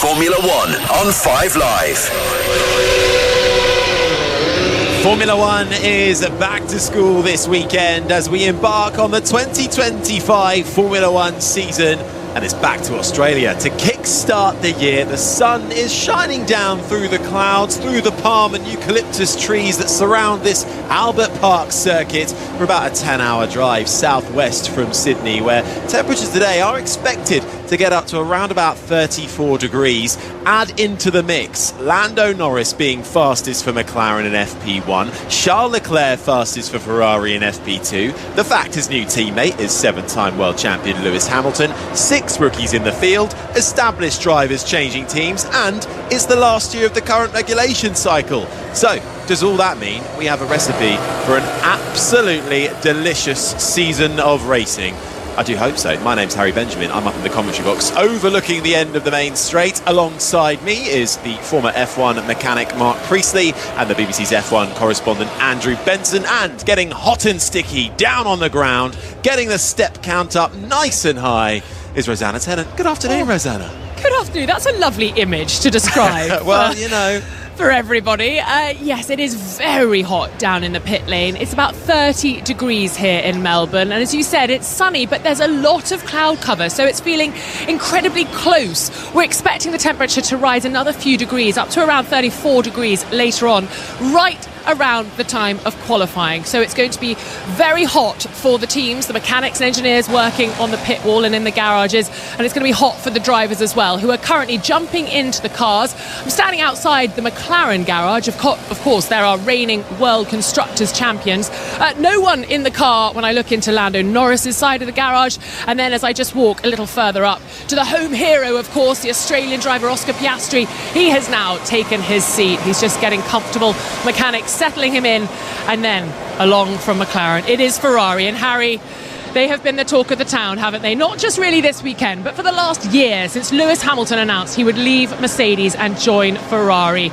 Formula One on 5 Live. Formula One is back to school this weekend as we embark on the 2025 Formula One season, and it's back to Australia to kick-start the year. The sun is shining down through the clouds, through the palm and eucalyptus trees that surround this Albert Park circuit for about a 10-hour drive southwest from Sydney, where temperatures today are expected to get up to around about 34 degrees. Add into the mix Lando Norris being fastest for McLaren in FP1, Charles Leclerc fastest for Ferrari in FP2, the fact his new teammate is 7-time world champion Lewis Hamilton, 6 rookies in the field, established drivers changing teams, and it's the last year of the current regulation cycle. So, does all that mean we have a recipe for an absolutely delicious season of racing? I do hope so. My name's Harry Benjamin. I'm up in the commentary box overlooking the end of the main straight. Alongside me is the former F1 mechanic Mark Priestley and the BBC's F1 correspondent Andrew Benson. And getting hot and sticky down on the ground, getting the step count up nice and high, is Rosanna Tennant. Good afternoon, Rosanna. Good afternoon. That's a lovely image to describe. Well, you know, for everybody. Yes, it is very hot down in the pit lane. It's about 30 degrees here in Melbourne, and as you said, it's sunny, but there's a lot of cloud cover, so it's feeling incredibly close. We're expecting the temperature to rise another few degrees, up to around 34 degrees later on, right around the time of qualifying. So it's going to be very hot for the teams, the mechanics and engineers working on the pit wall and in the garages, and it's going to be hot for the drivers as well, who are currently jumping into the cars. I'm standing outside the McLaren garage. Of course, there are reigning World Constructors champions. No one in the car when I look into Lando Norris's side of the garage, and then as I just walk a little further up to the home hero, of course, the Australian driver Oscar Piastri. He has now taken his seat. He's just getting comfortable. Mechanics settling him in, and then along from McLaren it is Ferrari. And Harry, they have been the talk of the town, haven't they? Not just really this weekend, but for the last year, since Lewis Hamilton announced he would leave Mercedes and join Ferrari.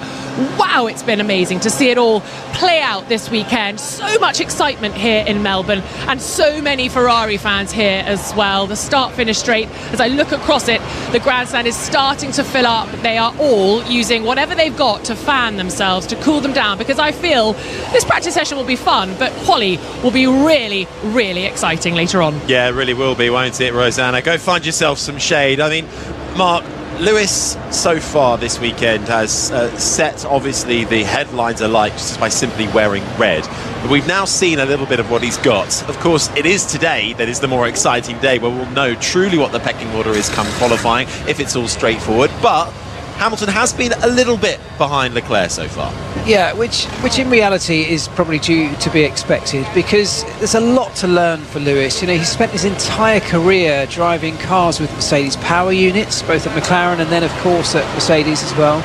Wow, it's been amazing to see it all play out this weekend. So much excitement here in Melbourne, and so many Ferrari fans here as well. The start-finish straight, as I look across it, the grandstand is starting to fill up. They are all using whatever they've got to fan themselves, to cool them down, because I feel this practice session will be fun, but quali will be really, really exciting later on. Yeah, it really will be, won't it, Rosanna? Go find yourself some shade. I mean, Mark, Lewis so far this weekend has set obviously the headlines alight just by simply wearing red, but we've now seen a little bit of what he's got. Of course, it is today that is the more exciting day where we'll know truly what the pecking order is come qualifying, if it's all straightforward. But Hamilton has been a little bit behind Leclerc so far. Yeah, which in reality is probably due to be expected, because there's a lot to learn for Lewis. You know, he spent his entire career driving cars with Mercedes power units, both at McLaren and then of course at Mercedes as well.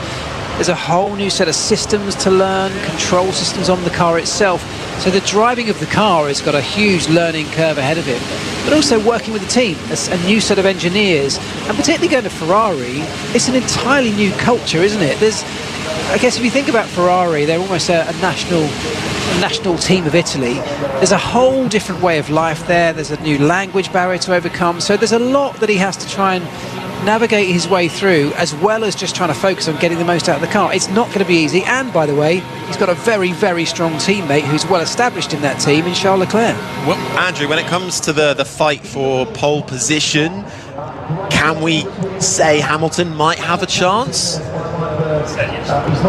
There's a whole new set of systems to learn, control systems on the car itself. So the driving of the car has got a huge learning curve ahead of him. But also working with the team, a new set of engineers, and particularly going to Ferrari, it's an entirely new culture, isn't it? I guess if you think about Ferrari, they're almost a national team of Italy. There's a whole different way of life there. There's a new language barrier to overcome. So there's a lot that he has to try and navigate his way through, as well as just trying to focus on getting the most out of the car. It's not going to be easy, and by the way, he's got a very, very strong teammate who's well established in that team in Charles Leclerc. Well, Andrew, when it comes to the fight for pole position, can we say Hamilton might have a chance?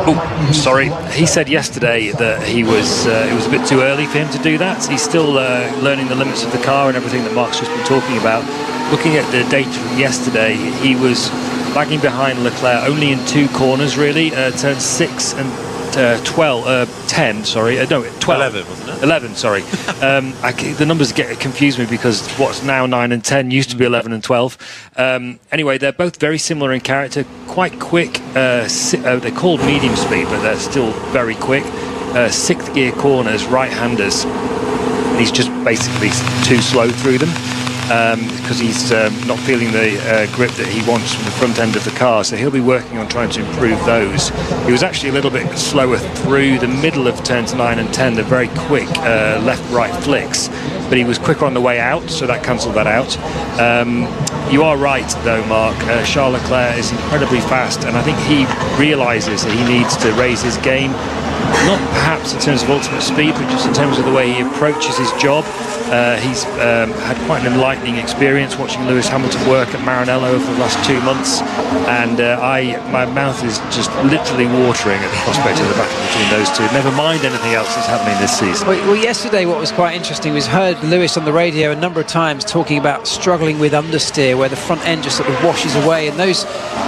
Oh, sorry. He said yesterday that it was a bit too early for him to do that. He's still learning the limits of the car and everything that Mark's just been talking about. Looking at the data from yesterday, he was lagging behind Leclerc only in 2 corners, really. Turns 6 and 10, sorry. No, 12. 11, wasn't it? 11, sorry. The numbers get confused me because what's now 9 and 10 used to be 11 and 12. Anyway, they're both very similar in character, quite quick. They're called medium speed, but they're still very quick. 6th gear corners, right-handers. He's just basically too slow through them. Because he's not feeling the grip that he wants from the front end of the car, so he'll be working on trying to improve those. He was actually a little bit slower through the middle of turns 9 and 10, the very quick left-right flicks, but he was quicker on the way out, so that cancelled that out. You are right, though, Mark. Charles Leclerc is incredibly fast, and I think he realises that he needs to raise his game, not perhaps in terms of ultimate speed, but just in terms of the way he approaches his job. He's had quite an enlightening experience watching Lewis Hamilton work at Maranello for the last 2 months, and my mouth is just literally watering at the prospect of the battle between those two. Never mind anything else that's happening this season. Well, yesterday what was quite interesting was heard Lewis on the radio a number of times talking about struggling with understeer, where the front end just sort of washes away, and those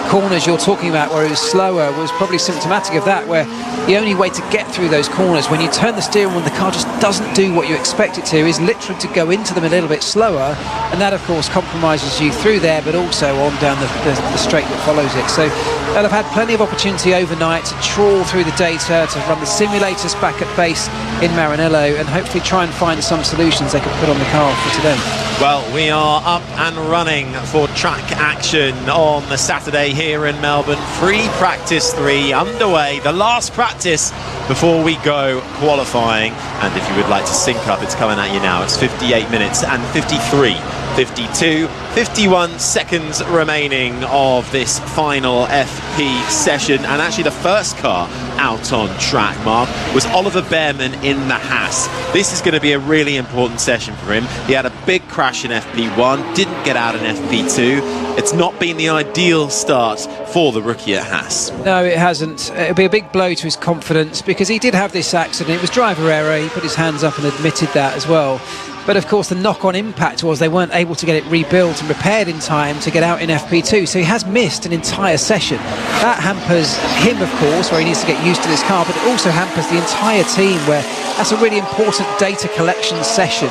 corners you're talking about where it was slower was probably symptomatic of that, where the only way to get through those corners when you turn the steering wheel and the car just doesn't do what you expect it to is literally to go into them a little bit slower, and that of course compromises you through there but also on down the straight that follows it. So they'll have had plenty of opportunity overnight to trawl through the data, to run the simulators back at base in Maranello, and hopefully try and find some solutions they can put on the car for today. Well, we are up and running for track action on the Saturday here in Melbourne. Free practice 3 underway, the last practice before we go qualifying. And if you would like to sync up, it's coming at you now. It's 58 minutes and 53, 52, 51 seconds remaining of this final FP session. And actually the first car out on track, Mark, was Oliver Bearman in the Haas. This is going to be a really important session for him. He had a big crash in FP1, didn't get out in FP2. It's not been the ideal start for the rookie at Haas. No, it hasn't. It'll be a big blow to his confidence because he did have this accident. It was driver error. He put his hands up and admitted that as well. But of course the knock-on impact was they weren't able to get it rebuilt and repaired in time to get out in FP2, so he has missed an entire session. That hampers him, of course, where he needs to get used to this car, but it also hampers the entire team, where that's a really important data collection session.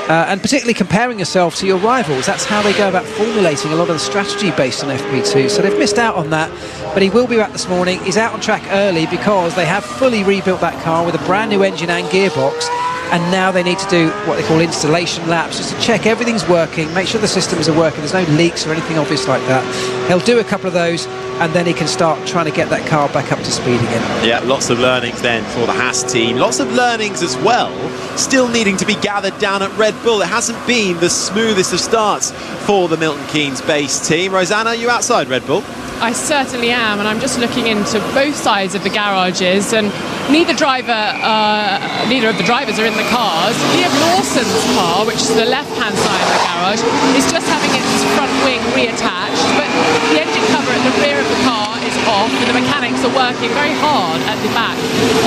And particularly comparing yourself to your rivals. That's how they go about formulating a lot of the strategy based on FP2. So they've missed out on that, but he will be back this morning. He's out on track early because they have fully rebuilt that car with a brand new engine and gearbox, and now they need to do what they call installation laps, just to check everything's working, make sure the systems are working, there's no leaks or anything obvious like that. He'll do a couple of those, and then he can start trying to get that car back up to speed again. Yeah, lots of learnings then for the Haas team. Lots of learnings as well, still needing to be gathered down at Red Bull. It hasn't been the smoothest of starts for the Milton Keynes base team. Rosanna, are you outside Red Bull? I certainly am, and I'm just looking into both sides of the garages, and neither of the drivers are in the cars. Liam Lawson's car, which is the left-hand side of the garage, is just having its front wing reattached, but the engine cover at the rear of the car is off, and the mechanics are working very hard at the back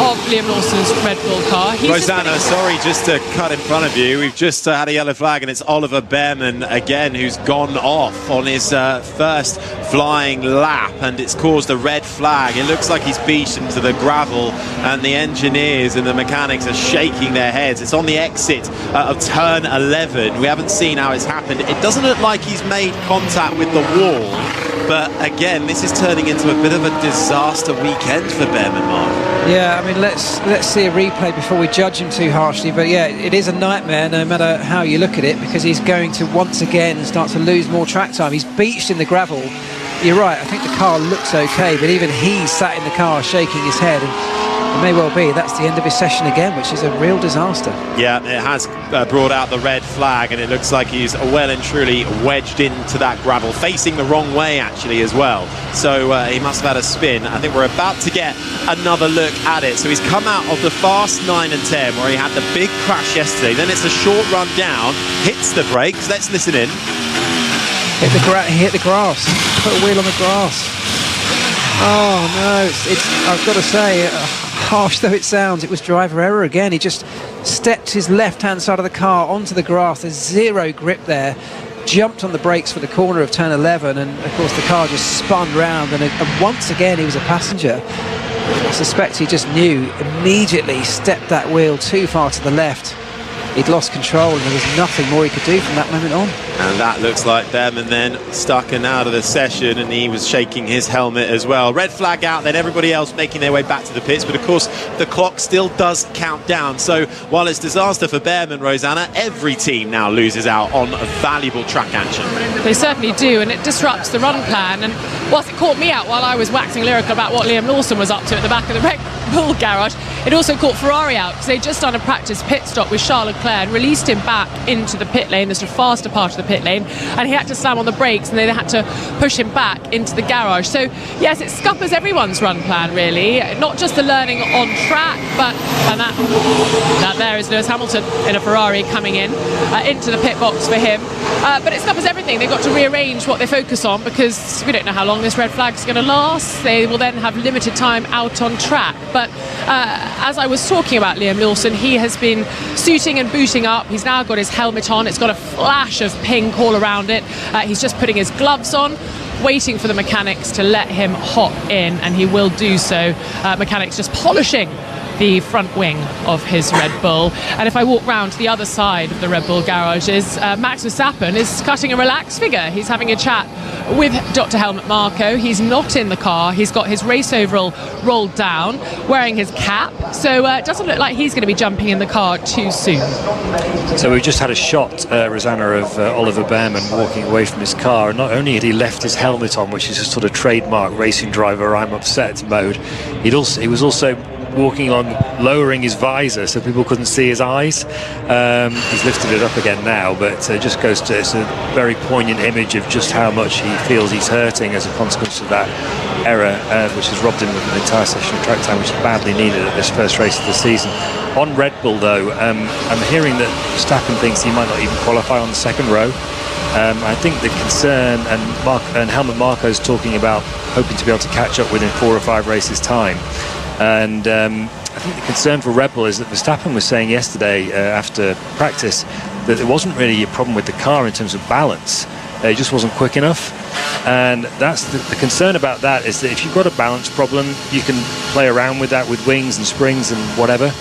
of Liam Lawson's Red Bull car. Rosanna, sorry, just to cut in front of you, we've just had a yellow flag, and it's Oliver Bearman again who's gone off on his first flying lap, and it's caused a red flag. It looks like he's beached into the gravel, and the engineers and the mechanics are shaking their heads. It's on the exit of turn 11. We haven't seen how it's happened. It doesn't look like he's made contact with the wall, but again, this is turning into a bit of a disaster weekend for Bearman, Mark. Yeah, I mean, let's see a replay before we judge him too harshly, but yeah, it is a nightmare no matter how you look at it, because he's going to once again start to lose more track time. He's beached in the gravel. You're right, I think the car looks okay, but even he's sat in the car shaking his head, and it may well be that's the end of his session again, which is a real disaster. Yeah, it has brought out the red flag, and it looks like he's well and truly wedged into that gravel, facing the wrong way actually as well. So he must have had a spin. I think we're about to get another look at it. So he's come out of the fast 9 and 10 where he had the big crash yesterday. Then it's a short run down, hits the brakes. Let's listen in. He hit the grass, put a wheel on the grass. Oh no, it's I've got to say, harsh though it sounds, it was driver error again. He just stepped his left-hand side of the car onto the grass. There's zero grip there. Jumped on the brakes for the corner of turn 11, and of course the car just spun round, and once again he was a passenger. I suspect he just knew, immediately stepped that wheel too far to the left. He'd lost control, and there was nothing more he could do from that moment on. And that looks like Bearman then stuck and out of the session, and he was shaking his helmet as well. Red flag out, then everybody else making their way back to the pits, but of course the clock still does count down. So while it's disaster for Bearman, Rosanna, every team now loses out on a valuable track action. They certainly do, and it disrupts the run plan. And whilst it caught me out while I was waxing lyrical about what Liam Lawson was up to at the back of the Red Bull garage, it also caught Ferrari out because they'd just done a practice pit stop with Charles Leclerc and released him back into the pit lane, the sort of faster part of the pit lane, and he had to slam on the brakes and they had to push him back into the garage. So yes, it scuppers everyone's run plan really, not just the learning on track, but and that there is Lewis Hamilton in a Ferrari coming in into the pit box for him, but it scuppers everything. They've got to rearrange what they focus on because we don't know how long this red flag is going to last. They will then have limited time out on track. But as I was talking about Liam Lawson, he has been suiting and booting up. He's now got his helmet on. It's got a flash of pink all around it. He's just putting his gloves on, waiting for the mechanics to let him hop in, and he will do so. Mechanics just polishing the front wing of his Red Bull. And if I walk round to the other side of the Red Bull garages, Max Verstappen is cutting a relaxed figure. He's having a chat with Dr. Helmut Marko. He's not in the car. He's got his race overall rolled down, wearing his cap. So it doesn't look like he's going to be jumping in the car too soon. So we've just had a shot, Rosanna, of Oliver Behrman walking away from his car. And not only had he left his helmet on, which is a sort of trademark racing driver I'm upset mode, he was also walking along, lowering his visor so people couldn't see his eyes. He's lifted it up again now, but it just goes to, it's a very poignant image of just how much he feels he's hurting as a consequence of that error, which has robbed him of an entire session of track time, which is badly needed at this first race of the season. On Red Bull, though, I'm hearing that Verstappen thinks he might not even qualify on the second row. I think the concern, and Helmut Marko is talking about hoping to be able to catch up within 4 or 5 races' time. And I think the concern for Red Bull is that Verstappen was saying yesterday after practice that there wasn't really a problem with the car in terms of balance. It just wasn't quick enough. And that's the concern about that is that if you've got a balance problem, you can play around with that with wings and springs and whatever.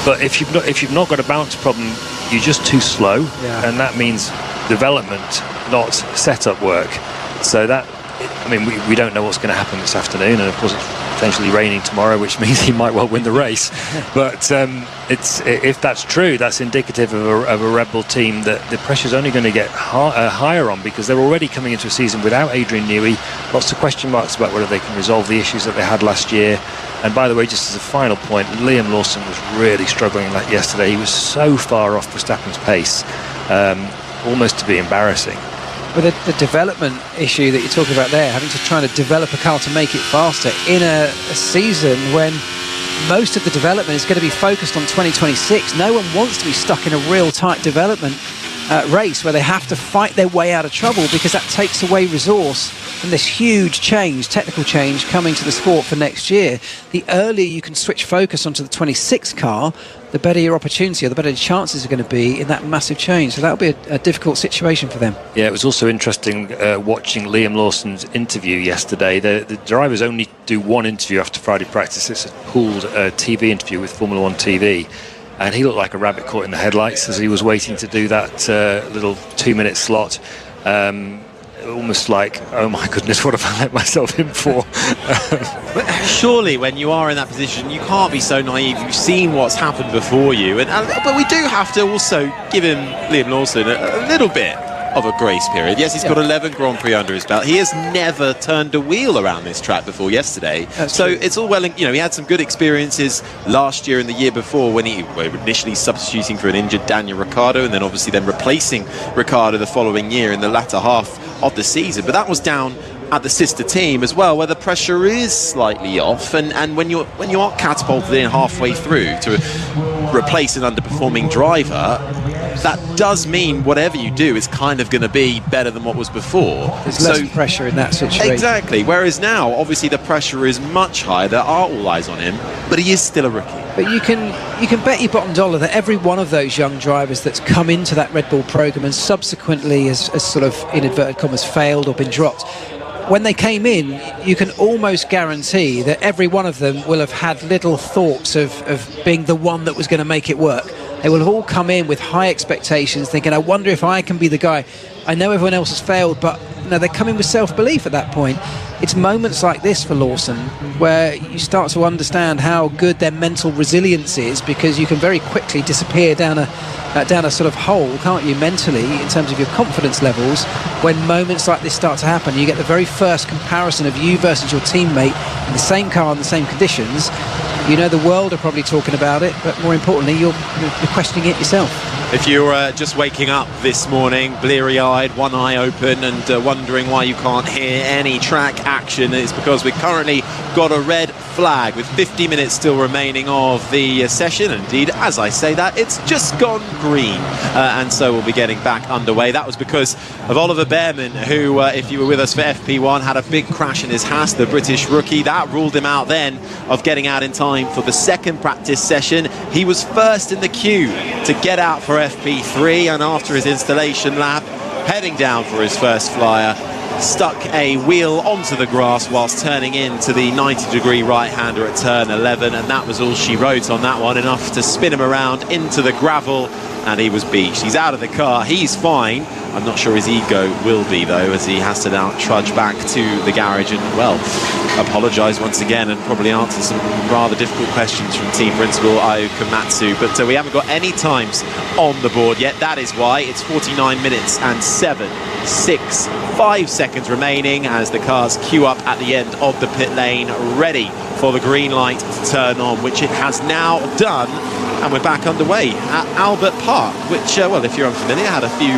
But if you've not got a balance problem, you're just too slow, and that means development, not setup work. So that, I mean, we don't know what's going to happen this afternoon, and of course it's potentially raining tomorrow, which means he might well win the race. But if that's true, that's indicative of a Red Bull team that the pressure's only going to get higher on, because they're already coming into a season without Adrian Newey. Lots of question marks about whether they can resolve the issues that they had last year. And by the way, just as a final point, Liam Lawson was really struggling yesterday. He was so far off Verstappen's pace, almost to be embarrassing. But the development issue that you're talking about there, having to try to develop a car to make it faster in a season when most of the development is going to be focused on 2026. No one wants to be stuck in a real tight development race where they have to fight their way out of trouble, because that takes away resource from this huge change, technical change coming to the sport for next year. The earlier you can switch focus onto the 26 car, the better your opportunity, or the better your chances are going to be in that massive change. So that'll be a difficult situation for them. Yeah, it was also interesting watching Liam Lawson's interview yesterday. The drivers only do one interview after Friday practice. It's a pooled TV interview with Formula One TV. And he looked like a rabbit caught in the headlights as he was waiting to do that little 2-minute slot. Almost like, oh my goodness, what have I let myself in for? But surely when you are in that position, you can't be so naive. You've seen what's happened before you. But we do have to also give him, Liam Lawson, a little bit of a grace period. Yes, he's got 11 Grand Prix under his belt. He has never turned a wheel around this track before yesterday. That's so true. It's all well, he had some good experiences last year and the year before when he were initially substituting for an injured Daniel Ricciardo, and then obviously then replacing Ricciardo the following year in the latter half of the season. But that was down at the sister team as well, where the pressure is slightly off, and when you are catapulted in halfway through to replace an underperforming driver, that does mean whatever you do is kind of going to be better than what was before. There's less pressure in that situation. Exactly. Whereas now, obviously, the pressure is much higher. There are all eyes on him, but he is still a rookie. But you can bet your bottom dollar that every one of those young drivers that's come into that Red Bull program and subsequently has sort of, in inverted commas, failed or been dropped, when they came in, you can almost guarantee that every one of them will have had little thoughts of being the one that was going to make it work. They will have all come in with high expectations, thinking, I wonder if I can be the guy. I know everyone else has failed, but they're coming with self-belief at that point. It's moments like this for Lawson where you start to understand how good their mental resilience is, because you can very quickly disappear down a sort of hole, can't you, mentally, in terms of your confidence levels, when moments like this start to happen. You get the very first comparison of you versus your teammate in the same car in the same conditions. You know, the world are probably talking about it, but more importantly, you're questioning it yourself. If you're just waking up this morning, bleary-eyed, one eye open, and wondering why you can't hear any track action, it's because we've currently got a red flag with 50 minutes still remaining of the session. Indeed, as I say that, it's just gone green, and so we'll be getting back underway. That was because of Oliver Bearman, who, if you were with us for FP1, had a big crash in his Haas, the British rookie. That ruled him out then of getting out in time for the second practice session. He was first in the queue to get out for FP3, and after his installation lap, heading down for his first flyer, stuck a wheel onto the grass whilst turning into the 90-degree right-hander at turn 11, and that was all she wrote on that one, enough to spin him around into the gravel, and he was beached. He's out of the car, he's fine. I'm not sure his ego will be, though, as he has to now trudge back to the garage and, well, apologise once again and probably answer some rather difficult questions from team principal Ayo Komatsu. But we haven't got any times on the board yet. That is why it's 49 minutes and 5 seconds remaining as the cars queue up at the end of the pit lane, ready for the green light to turn on, which it has now done. And we're back underway at Albert Park, which, well, if you're unfamiliar, had a few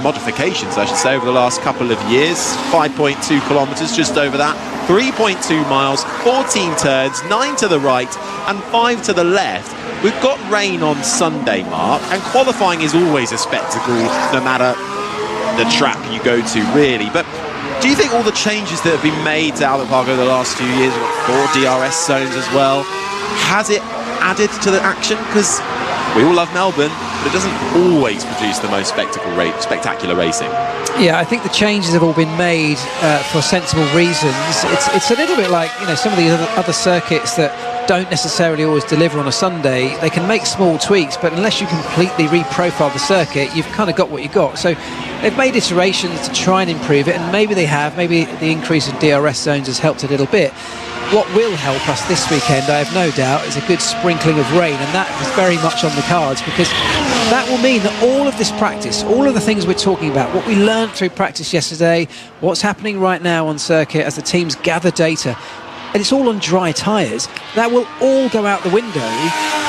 modifications, I should say, over the last couple of years. 5.2 kilometres, just over that, 3.2 miles, 14 turns, 9 to the right and 5 to the left. We've got rain on Sunday, Mark, and qualifying is always a spectacle, no matter the track you go to, really. But do you think all the changes that have been made to Albert Park over the last few years, 4 DRS zones as well, has it added to the action? Because we all love Melbourne, but it doesn't always produce the most spectacular racing. Yeah, I think the changes have all been made for sensible reasons. It's a little bit like, you know, some of the other circuits that don't necessarily always deliver on a Sunday. They can make small tweaks, but unless you completely reprofile the circuit, you've kind of got what you got. So they've made iterations to try and improve it, and maybe they have. Maybe the increase in DRS zones has helped a little bit. What will help us this weekend, I have no doubt, is a good sprinkling of rain, and that is very much on the cards, because that will mean that all of this practice, all of the things we're talking about, what we learned through practice yesterday, what's happening right now on circuit as the teams gather data, and it's all on dry tyres, that will all go out the window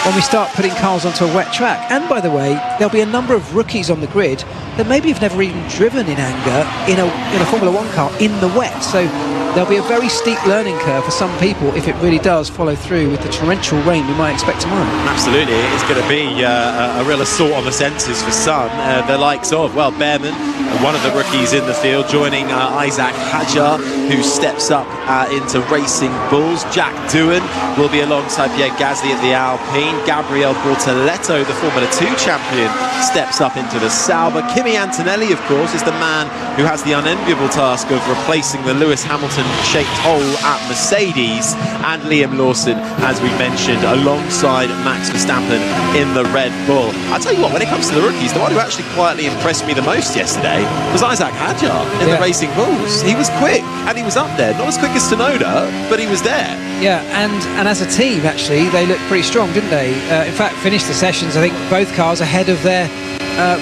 when we start putting cars onto a wet track. And by the way, there'll be a number of rookies on the grid that maybe have never even driven in anger in a Formula 1 car in the wet. So there'll be a very steep learning curve for some people if it really does follow through with the torrential rain we might expect tomorrow. Absolutely, it's going to be a real assault on the senses for some. The likes of, well, Bearman, one of the rookies in the field, joining Isaac Hadjar, who steps up into Racing Bulls. Jack Doohan will be alongside Pierre Gasly at the Alpine. Gabriel Bortoletto, the Formula 2 champion, steps up into the Sauber. Kimi Antonelli, of course, is the man who has the unenviable task of replacing the Lewis Hamilton-shaped hole at Mercedes. And Liam Lawson, as we mentioned, alongside Max Verstappen in the Red Bull. I'll tell you what, when it comes to the rookies, the one who actually quietly impressed me the most yesterday was Isaac Hadjar in the Racing Bulls. He was quick, and he was up there. Not as quick as Tsunoda, but he was there. Yeah, and as a team, actually, they looked pretty strong, didn't they? In fact, finished the sessions, I think, both cars ahead of their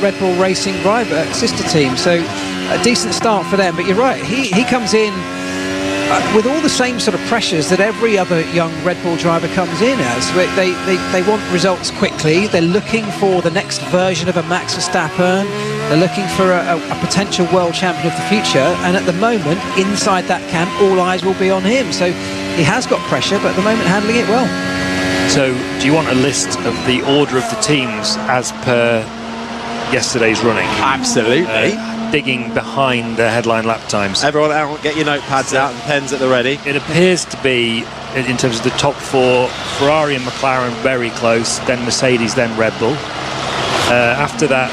Red Bull Racing sister team. So a decent start for them. But you're right, he comes in with all the same sort of pressures that every other young Red Bull driver comes in as. They want results quickly. They're looking for the next version of a Max Verstappen. They're looking for a potential world champion of the future. And at the moment, inside that camp, all eyes will be on him. So he has got pressure, but at the moment handling it well. So do you want a list of the order of the teams as per yesterday's running? Absolutely. Digging behind the headline lap times. Everyone out, get your notepads out and pens at the ready. It appears to be, in terms of the top four, Ferrari and McLaren very close, then Mercedes, then Red Bull. After that,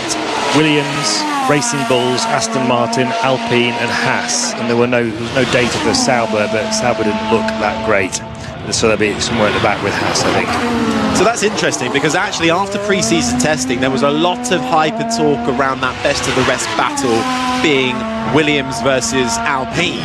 Williams, Racing Bulls, Aston Martin, Alpine and Haas. And there was no data for Sauber, but Sauber didn't look that great. So there'll be somewhere at the back with Haas, I think. So that's interesting, because actually after pre-season testing there was a lot of hype and talk around that best of the rest battle being Williams versus Alpine.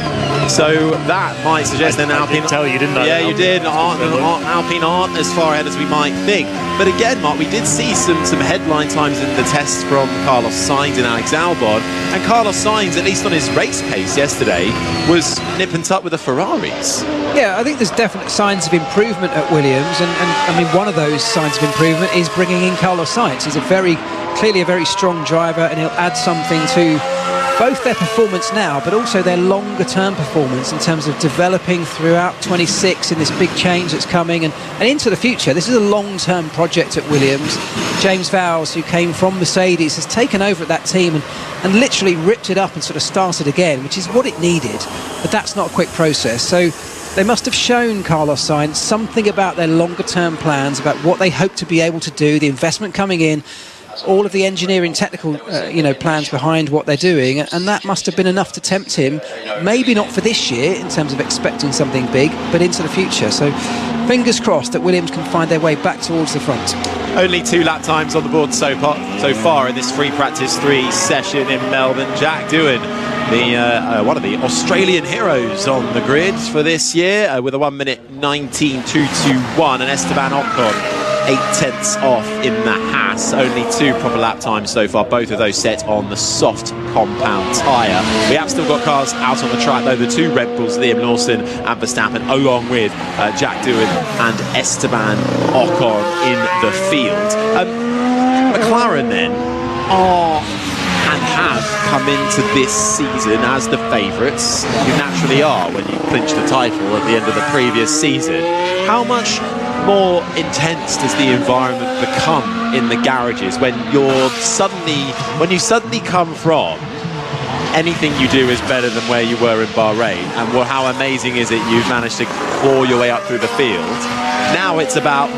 So that might suggest then Alpine... I did tell you, didn't I? Yeah, you did. Alpine aren't as far ahead as we might think. But again, Mark, we did see some headline times in the tests from Carlos Sainz and Alex Albon. And Carlos Sainz, at least on his race pace yesterday, was nip and tuck with the Ferraris. Yeah, I think there's definite signs of improvement at Williams. And I mean, one of those signs of improvement is bringing in Carlos Sainz. He's clearly a very strong driver, and he'll add something to both their performance now, but also their longer term performance in terms of developing throughout 26 in this big change that's coming and into the future. This is a long-term project at Williams. James Vowles, who came from Mercedes, has taken over at that team and literally ripped it up and sort of started again, which is what it needed. But that's not a quick process. So they must have shown Carlos Sainz something about their longer term plans, about what they hope to be able to do, the investment coming in, all of the engineering technical plans behind what they're doing, and that must have been enough to tempt him, maybe not for this year in terms of expecting something big, but into the future. So fingers crossed that Williams can find their way back towards the front. Only 2 lap times on the board so far in this free practice 3 session in Melbourne. Jack Doohan, one of the Australian heroes on the grid for this year, with a 1 minute 19.221, and Esteban Ocon 0.8 off in the Haas. Only 2 proper lap times so far, both of those set on the soft compound tyre. We have still got cars out on the track though, the 2 Red Bulls, Liam Lawson and Verstappen, along with Jack Doohan and Esteban Ocon in the field. McLaren then are and have come into this season as the favourites. You naturally are when you clinch the title at the end of the previous season. How much more intense does the environment become in the garages when you suddenly come from anything you do is better than where you were in Bahrain, and how amazing is it you've managed to claw your way up through the field? Now it's about,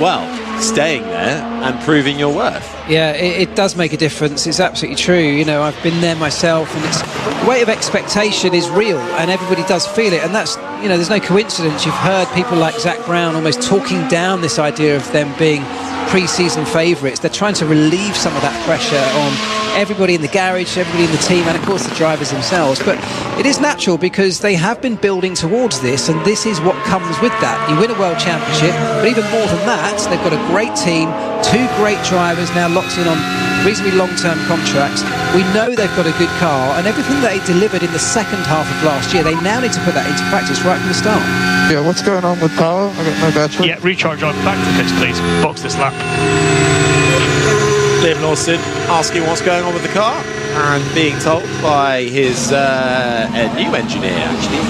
staying there and proving your worth. Yeah, it does make a difference. It's absolutely true. I've been there myself, and the weight of expectation is real, and everybody does feel it. And that's, there's no coincidence. You've heard people like Zach Brown almost talking down this idea of them being pre-season favourites. They're trying to relieve some of that pressure on everybody in the garage, everybody in the team, and of course the drivers themselves. But it is natural because they have been building towards this, and this is what comes with that. You win a world championship, but even more than that, they've got a great team, 2 great drivers now locked in on reasonably long-term contracts. We know they've got a good car, and everything that they delivered in the second half of last year, they now need to put that into practice right from the start. Yeah, what's going on with power? I got no battery. Yeah, recharge on. Back to the pits, please. Box this lap. Liam Lawson asking what's going on with the car, and being told by his new engineer actually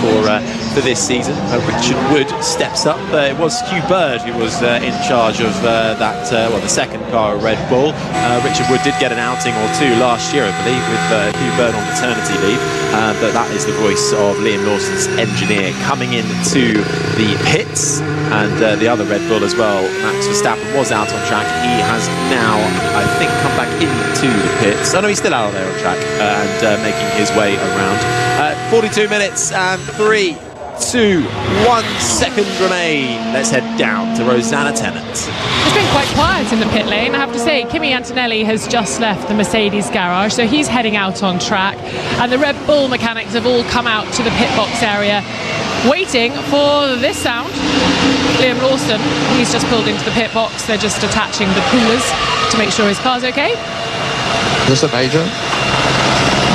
for this season, Richard Wood, steps up. It was Hugh Bird who was in charge of the second car, Red Bull. Richard Wood did get an outing or 2 last year, I believe, with Hugh Bird on maternity leave. But that is the voice of Liam Lawson's engineer coming into the pits, and the other Red Bull as well, Max Verstappen, was out on track. He has now, I think, come back into the pits. Oh no, he's still out there on track and making his way around. 42 minutes and 3, 2, 1 second remain. Let's head down to Rosanna Tennant. It's been quite quiet in the pit lane, I have to say. Kimi Antonelli has just left the Mercedes garage, so he's heading out on track, and the Red Bull mechanics have all come out to the pit box area waiting for this sound. Liam Lawson, he's just pulled into the pit box. They're just attaching the coolers to make sure his car's okay. Is this a major?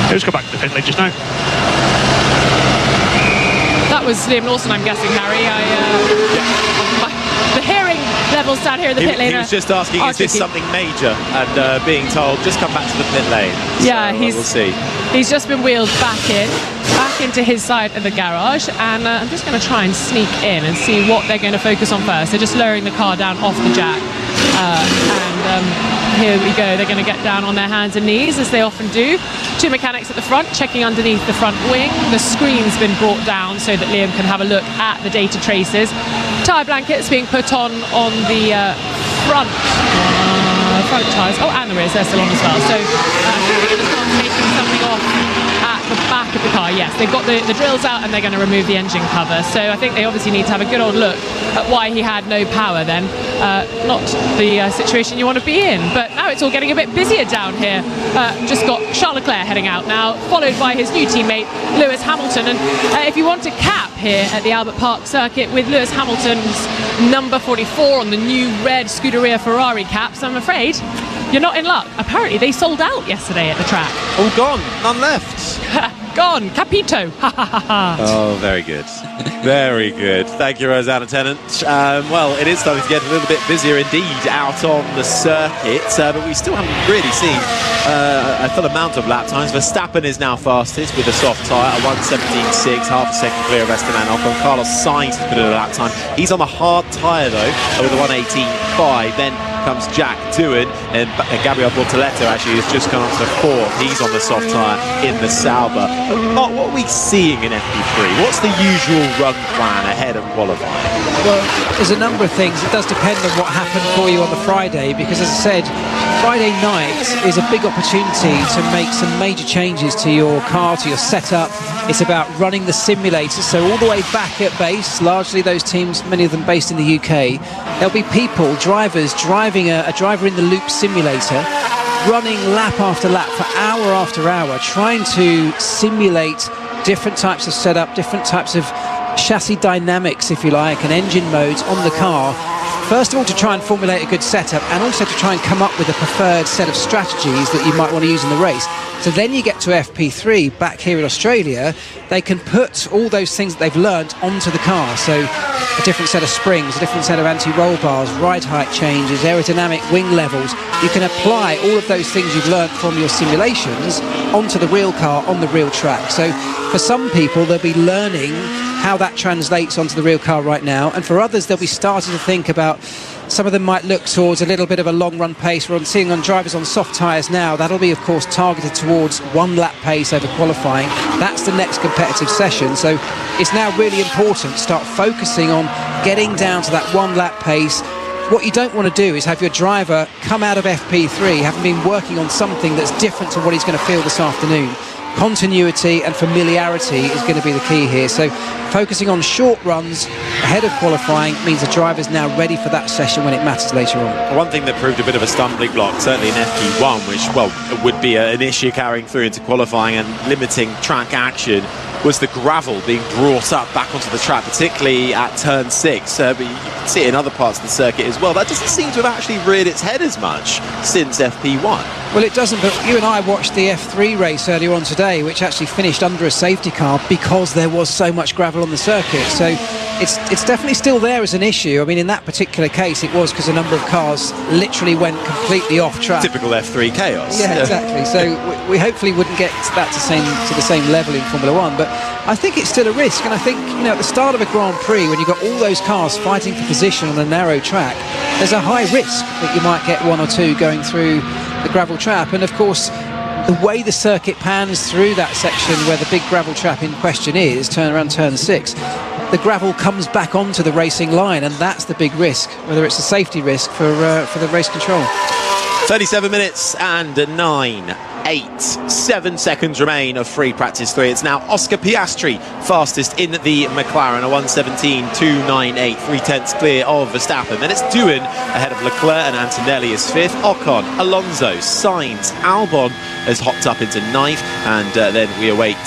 Who's come back to the pit lane just now? That was Liam Lawson, I'm guessing, Harry. The hearing levels down here in the pit lane. He was just asking, is this something major? And being told, just come back to the pit lane. Yeah, so, we'll see. He's just been wheeled back into his side of the garage, and I'm just going to try and sneak in and see what they're going to focus on first. They're just lowering the car down off the jack, and here we go. They're going to get down on their hands and knees, as they often do. 2 mechanics at the front checking underneath the front wing. The screen's been brought down so that Liam can have a look at the data traces. Tyre blankets being put on the front tyres. Oh, and the rears, they're still on as well. So they're going to start taking something off at the back back of the car, yes. They've got the drills out and they're going to remove the engine cover. So I think they obviously need to have a good old look at why he had no power then. Not the situation you want to be in. But now it's all getting a bit busier down here. Just got Charles Leclerc heading out now, followed by his new teammate Lewis Hamilton. And if you want to cap here at the Albert Park circuit with Lewis Hamilton's number 44 on the new red Scuderia Ferrari caps, I'm afraid you're not in luck. Apparently they sold out yesterday at the track. All gone, none left. Gone, capito. Oh, very good. Very good. Thank you, Rosanna Tennant. Well, it is starting to get a little bit busier indeed out on the circuit, but we still haven't really seen a full amount of lap times. Verstappen is now fastest with a soft tyre at 1:17.6, half a second clear of Esteban Ocon. Carlos Sainz has put in a lap time. He's on the hard tyre though, with a 1:18.5. Then comes Jack Doohan, and Gabriel Bortoleto actually has just gone on to fourth. He's on the soft tyre in the Sauber. Mark, what are we seeing in FP3? What's the usual run plan ahead of qualifying? Well, there's a number of things. It does depend on what happened for you on the Friday, because as I said, Friday night is a big opportunity to make some major changes to your car, to your setup. It's about running the simulator, so all the way back at base, largely those teams, many of them based in the UK, there'll be people, drivers, driving a driver in the loop simulator, running lap after lap for hour after hour, trying to simulate different types of setup, different types of chassis dynamics, if you like, and engine modes on the car. First of all, to try and formulate a good setup, and also to try and come up with a preferred set of strategies that you might want to use in the race. So then you get to FP3 back here in Australia, they can put all those things that they've learned onto the car. So a different set of springs, a different set of anti-roll bars, ride height changes, aerodynamic wing levels. You can apply all of those things you've learned from your simulations onto the real car on the real track. So for some people, they'll be learning how that translates onto the real car right now, and for others they'll be starting to think about, some of them might look towards a little bit of a long run pace. We're seeing on drivers on soft tyres now, that'll be of course targeted towards one lap pace over qualifying. That's the next competitive session, so it's now really important to start focusing on getting down to that one lap pace. What you don't want to do is have your driver come out of FP3 having been working on something that's different to what he's going to feel this afternoon. Continuity and familiarity is going to be the key here. So focusing on short runs ahead of qualifying means the driver's now ready for that session when it matters later on. One thing that proved a bit of a stumbling block, certainly in FP1, which, well, would be an issue carrying through into qualifying and limiting track action, was the gravel being brought up back onto the track, particularly at turn 6. But you can see it in other parts of the circuit as well. That doesn't seem to have actually reared its head as much since FP1. Well, it doesn't, but you and I watched the F3 race earlier on today, which actually finished under a safety car because there was so much gravel on the circuit. So it's definitely still there as an issue. I mean, in that particular case, it was because a number of cars literally went completely off track. Typical F3 chaos. Yeah, exactly. So we hopefully wouldn't get that to the same level in Formula One, but I think it's still a risk. And I think, you know, at the start of a Grand Prix, when you've got all those cars fighting for position on a narrow track, there's a high risk that you might get one or two going through the gravel trap. And of course, the way the circuit pans through that section where the big gravel trap in question is, turn around turn 6, the gravel comes back onto the racing line, and that's the big risk, whether it's a safety risk for the race control. 37 minutes and 9, 8, 7 seconds remain of free practice 3. It's now Oscar Piastri fastest in the McLaren, a 1:17.298, 3/10 clear of Verstappen. Then it's Doohan ahead of Leclerc, and Antonelli is 5th. Ocon, Alonso, Sainz, Albon has hopped up into 9th, and then we await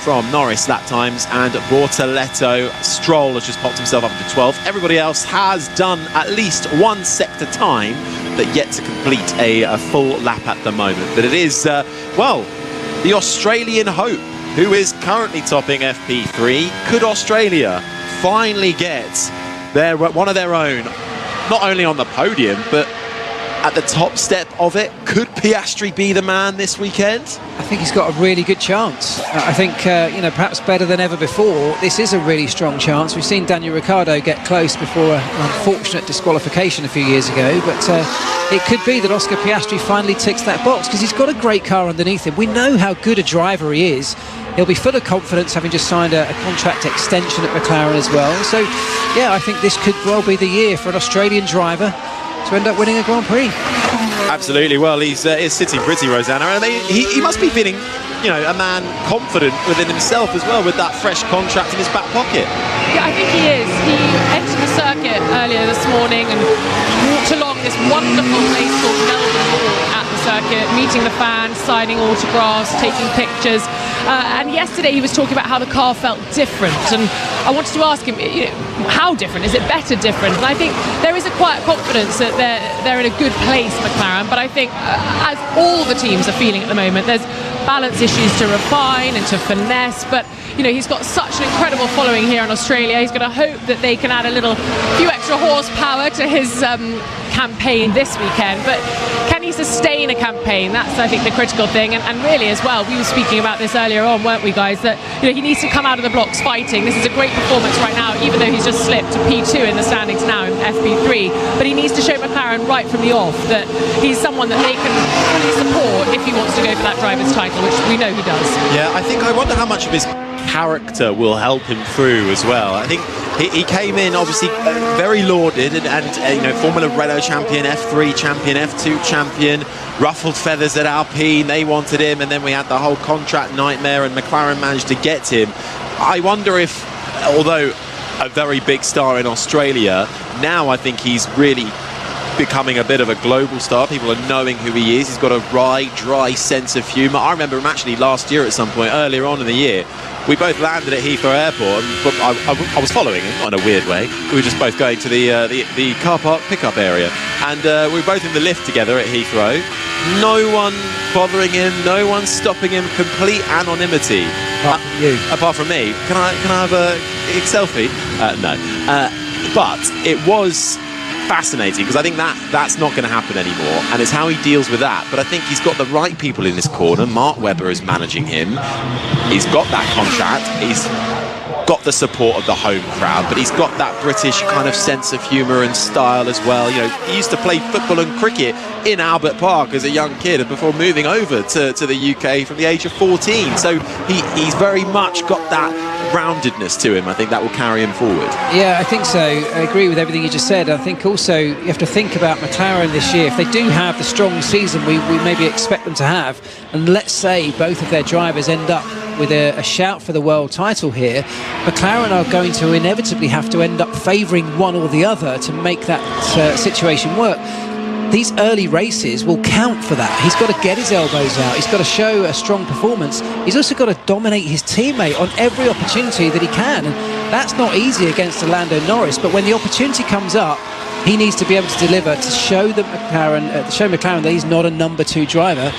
from Norris lap times, and Bortoleto. Stroll has just popped himself up into 12th. Everybody else has done at least one sector time, but yet to complete a full lap at the moment. But it is, well, the Australian hope, who is currently topping FP3. Could Australia finally get one of their own, not only on the podium, but at the top step of it? Could Piastri be the man this weekend? I think he's got a really good chance. I think, perhaps better than ever before. This is a really strong chance. We've seen Daniel Ricciardo get close before an unfortunate disqualification a few years ago, but it could be that Oscar Piastri finally ticks that box, because he's got a great car underneath him. We know how good a driver he is. He'll be full of confidence, having just signed a contract extension at McLaren as well. So, yeah, I think this could well be the year for an Australian driver to end up winning a Grand Prix. Absolutely. Well, he's sitting pretty, Rosanna, and he must be feeling a man confident within himself as well, with that fresh contract in his back pocket. Yeah, I think he is. He entered the circuit earlier this morning and walked along this wonderful place called Melbourne Mall at the circuit, meeting the fans, signing autographs, taking pictures. And yesterday he was talking about how the car felt different, and I wanted to ask him, how different? Is it better different? And I think there is a quiet confidence that they're in a good place, McLaren, but I think as all the teams are feeling at the moment, there's balance issues to refine and to finesse, but he's got such an incredible following here in Australia. He's going to hope that they can add a few extra horsepower to his campaign this weekend, but can he sustain a campaign? That's, I think, the critical thing, and really as well, we were speaking about this earlier on, weren't we, guys, that he needs to come out of the blocks fighting. This is a great performance right now, even though he's just slipped to P2 in the standings now in FP3, but he needs to show McLaren right from the off that he's someone that they can fully support if he wants to go for that driver's title, which we know he does. Yeah, I wonder how much of his character will help him through as well. I think he came in obviously very lauded and Formula Renault champion, F3 champion, F2 champion, ruffled feathers at Alpine. They wanted him, and then we had the whole contract nightmare, and McLaren managed to get him. I wonder if, although a very big star in Australia, now I think he's really becoming a bit of a global star. People are knowing who he is. He's got a wry, dry sense of humour. I remember him actually last year at some point, earlier on in the year. We both landed at Heathrow Airport, but I was following him, not in a weird way. We were just both going to the car park pickup area, and we were both in the lift together at Heathrow. No one bothering him, no one stopping him, complete anonymity. Apart from me. Can I have a selfie? No. But it was fascinating, because I think that's not going to happen anymore, and it's how he deals with that. But I think he's got the right people in his corner. Mark Webber is managing him. He's got that contract. He's got the support of the home crowd, but he's got that British kind of sense of humour and style as well. He used to play football and cricket in Albert Park as a young kid before moving over to the UK from the age of 14. So he's very much got that roundedness to him. I think that will carry him forward. Yeah, I think so. I agree with everything you just said. I think also you have to think about McLaren this year. If they do have the strong season we maybe expect them to have, and let's say both of their drivers end up with a shout for the world title here, McLaren are going to inevitably have to end up favouring one or the other to make that situation work. These early races will count for that. He's got to get his elbows out. He's got to show a strong performance. He's also got to dominate his teammate on every opportunity that he can. And that's not easy against Lando Norris. But when the opportunity comes up, he needs to be able to deliver to show McLaren that he's not a number 2 driver.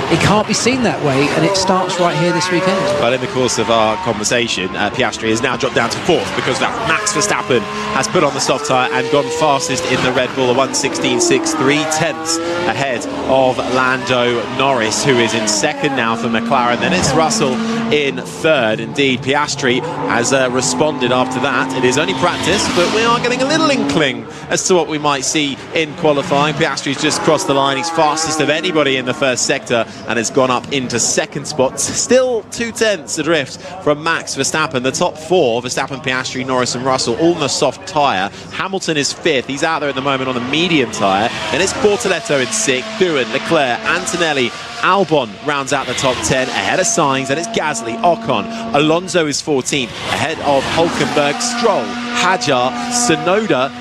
It can't be seen that way, and it starts right here this weekend. Well, in the course of our conversation, Piastri has now dropped down to 4th because that Max Verstappen has put on the soft tyre and gone fastest in the Red Bull, a 1:16.63, tenths ahead of Lando Norris, who is in 2nd now for McLaren. Then it's Russell in 3rd. Indeed, Piastri has responded after that. It is only practice, but we are getting a little inkling as to what we might see in qualifying. Piastri's just crossed the line. He's fastest of anybody in the first sector and has gone up into 2nd spot. Still 2 tenths adrift from Max Verstappen. The top 4, Verstappen, Piastri, Norris and Russell, all on the soft tyre. Hamilton is 5th. He's out there at the moment on the medium tyre. Then it's Bortoletto in 6th, Doohan, Leclerc, Antonelli, Albon rounds out the top 10 ahead of Sainz. Then it's Gasly, Ocon, Alonso is 14th ahead of Hülkenberg, Stroll, Hadjar, Tsunoda,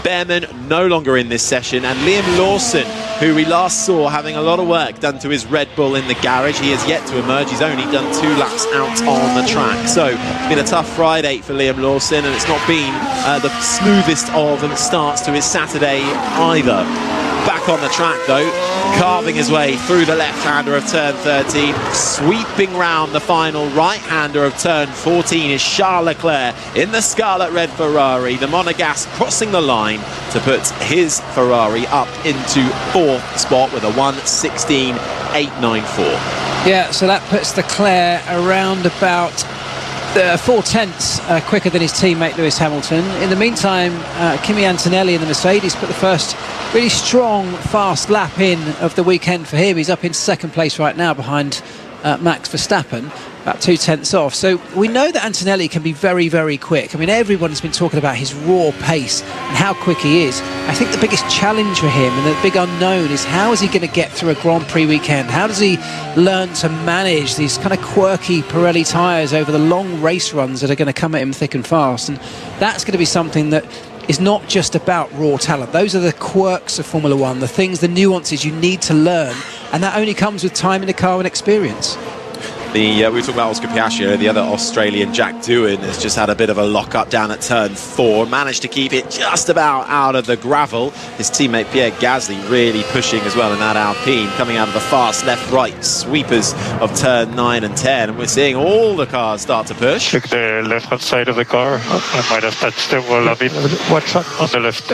Behrman no longer in this session, and Liam Lawson, who we last saw having a lot of work done to his Red Bull in the garage. He has yet to emerge. He's only done 2 laps out on the track. So it's been a tough Friday for Liam Lawson, and it's not been the smoothest of starts to his Saturday either. Back on the track though, carving his way through the left-hander of turn 13, sweeping round the final right-hander of turn 14 is Charles Leclerc in the scarlet red Ferrari. The Monegasque crossing the line to put his Ferrari up into 4th spot with a 1:16.894. Yeah, so that puts Leclerc around about 4 tenths quicker than his teammate Lewis Hamilton. In the meantime, Kimi Antonelli in the Mercedes put the first really strong, fast lap in of the weekend for him. He's up in 2nd place right now behind Max Verstappen. about 2/10 off. So we know that Antonelli can be very, very quick. I mean, everyone's been talking about his raw pace and how quick he is. I think the biggest challenge for him and the big unknown is how is he going to get through a Grand Prix weekend? How does he learn to manage these kind of quirky Pirelli tyres over the long race runs that are going to come at him thick and fast? And that's going to be something that is not just about raw talent. Those are the quirks of Formula One, the things, the nuances you need to learn, and that only comes with time in the car and experience. We were talking about Oscar Piastri, the other Australian, Jack Doohan, has just had a bit of a lock-up down at turn 4, managed to keep it just about out of the gravel. His teammate Pierre Gasly really pushing as well in that Alpine, coming out of the fast left-right sweepers of turn 9 and 10, and we're seeing all the cars start to push. Check the left-hand side of the car. I might have touched the wall a bit. Watch out. On the left.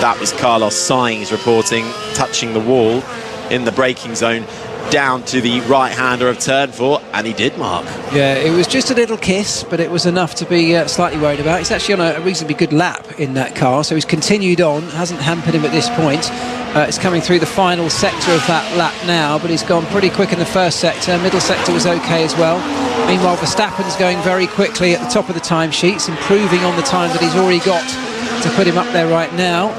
That was Carlos Sainz reporting, touching the wall in the braking zone, down to the right-hander of turn 4, and he did, Mark. Yeah, it was just a little kiss, but it was enough to be slightly worried about. He's actually on a reasonably good lap in that car, so he's continued on, hasn't hampered him at this point. It's coming through the final sector of that lap now, but he's gone pretty quick in the first sector. Middle sector was okay as well. Meanwhile, Verstappen's going very quickly at the top of the timesheets, improving on the time that he's already got to put him up there right now.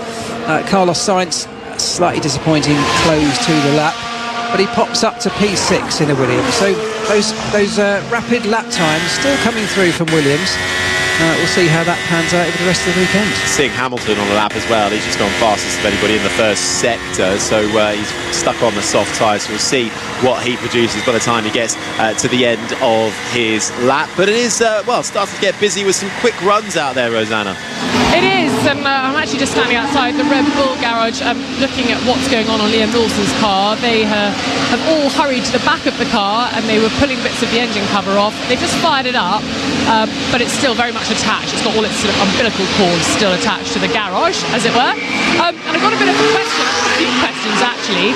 Carlos Sainz, slightly disappointing close to the lap, but he pops up to P6 in a Williams. So those rapid lap times still coming through from Williams. We'll see how that pans out over the rest of the weekend. Seeing Hamilton on the lap as well, he's just gone fastest of anybody in the first sector, so he's stuck on the soft tyres, so we'll see what he produces by the time he gets to the end of his lap. But it is, starting to get busy with some quick runs out there, Rosanna. It is, and I'm actually just standing outside the Red Bull garage looking at what's going on Liam Lawson's car. They have all hurried to the back of the car and they were pulling bits of the engine cover off. They just fired it up, but it's still very much attached. It's got all its sort of umbilical cords still attached to the garage, as it were. And I've got a bit of a question, a few questions actually.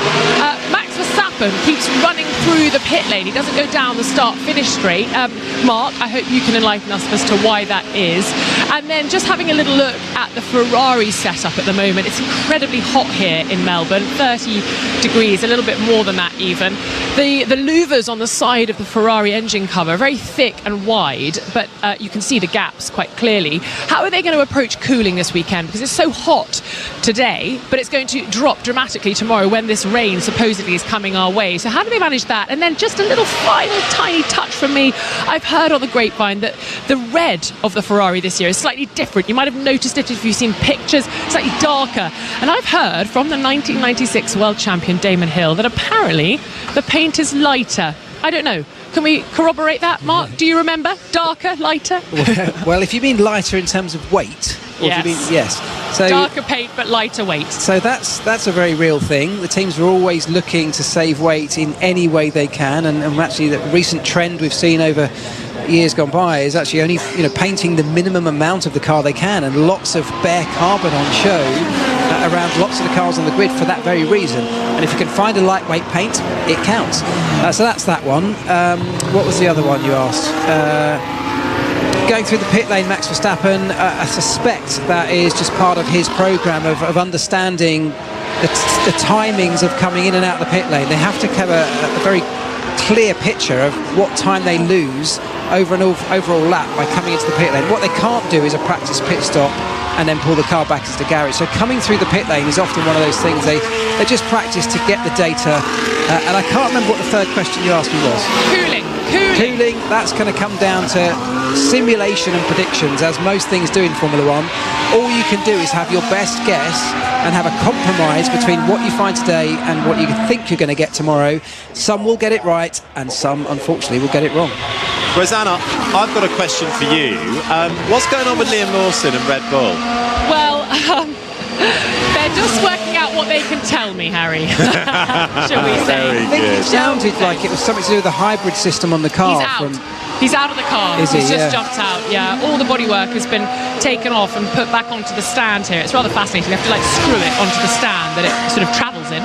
Max Verstappen keeps running through the pit lane. He doesn't go down the start-finish straight. Mark, I hope you can enlighten us as to why that is. And then just having a little look at the Ferrari setup at the moment. It's incredibly hot here in Melbourne, 30 degrees, a little bit more than that even. The louvers on the side of the Ferrari engine cover are very thick and wide, but you can see the gaps quite clearly. How are they going to approach cooling this weekend? Because it's so hot today, but it's going to drop dramatically tomorrow when this rain supposedly is coming our way. So how do they manage that? And then just a little final tiny touch from me. I've heard on the grapevine that the red of the Ferrari this year is slightly different. You might have noticed it if you've seen pictures, slightly darker. And I've heard from the 1996 world champion Damon Hill that apparently the paint is lighter. I don't know. Can we corroborate that, Mark? Do you remember? Darker, lighter? Well, if you mean lighter in terms of weight, or yes. do you mean, yes. So, darker paint but lighter weight. So that's a very real thing. The teams are always looking to save weight in any way they can, and actually the recent trend we've seen over years gone by is actually only painting the minimum amount of the car they can, and lots of bare carbon on show around lots of the cars on the grid for that very reason. And if you can find a lightweight paint, it counts. So that's that one. What was the other one you asked? Going through the pit lane, Max Verstappen, I suspect that is just part of his programme of understanding the timings of coming in and out of the pit lane. They have to have a very clear picture of what time they lose over an overall lap by coming into the pit lane. What they can't do is a practice pit stop and then pull the car back into the garage. So coming through the pit lane is often one of those things they just practice to get the data. And I can't remember what the third question you asked me was. Cooling, that's going to come down to simulation and predictions, as most things do in Formula One. All you can do is have your best guess and have a compromise between what you find today and what you think you're going to get tomorrow. Some will get it right and some, unfortunately, will get it wrong. Rosanna, I've got a question for you. What's going on with Liam Lawson and Red Bull? Well, they're just working out what they can tell me, Harry. Shall we say? I think it sounded like it was something to do with the hybrid system on the car. He's out of the car. Is He's he? just jumped out. Yeah, all the bodywork has been taken off and put back onto the stand here. It's rather fascinating. You have to screw it onto the stand that it sort of travels in.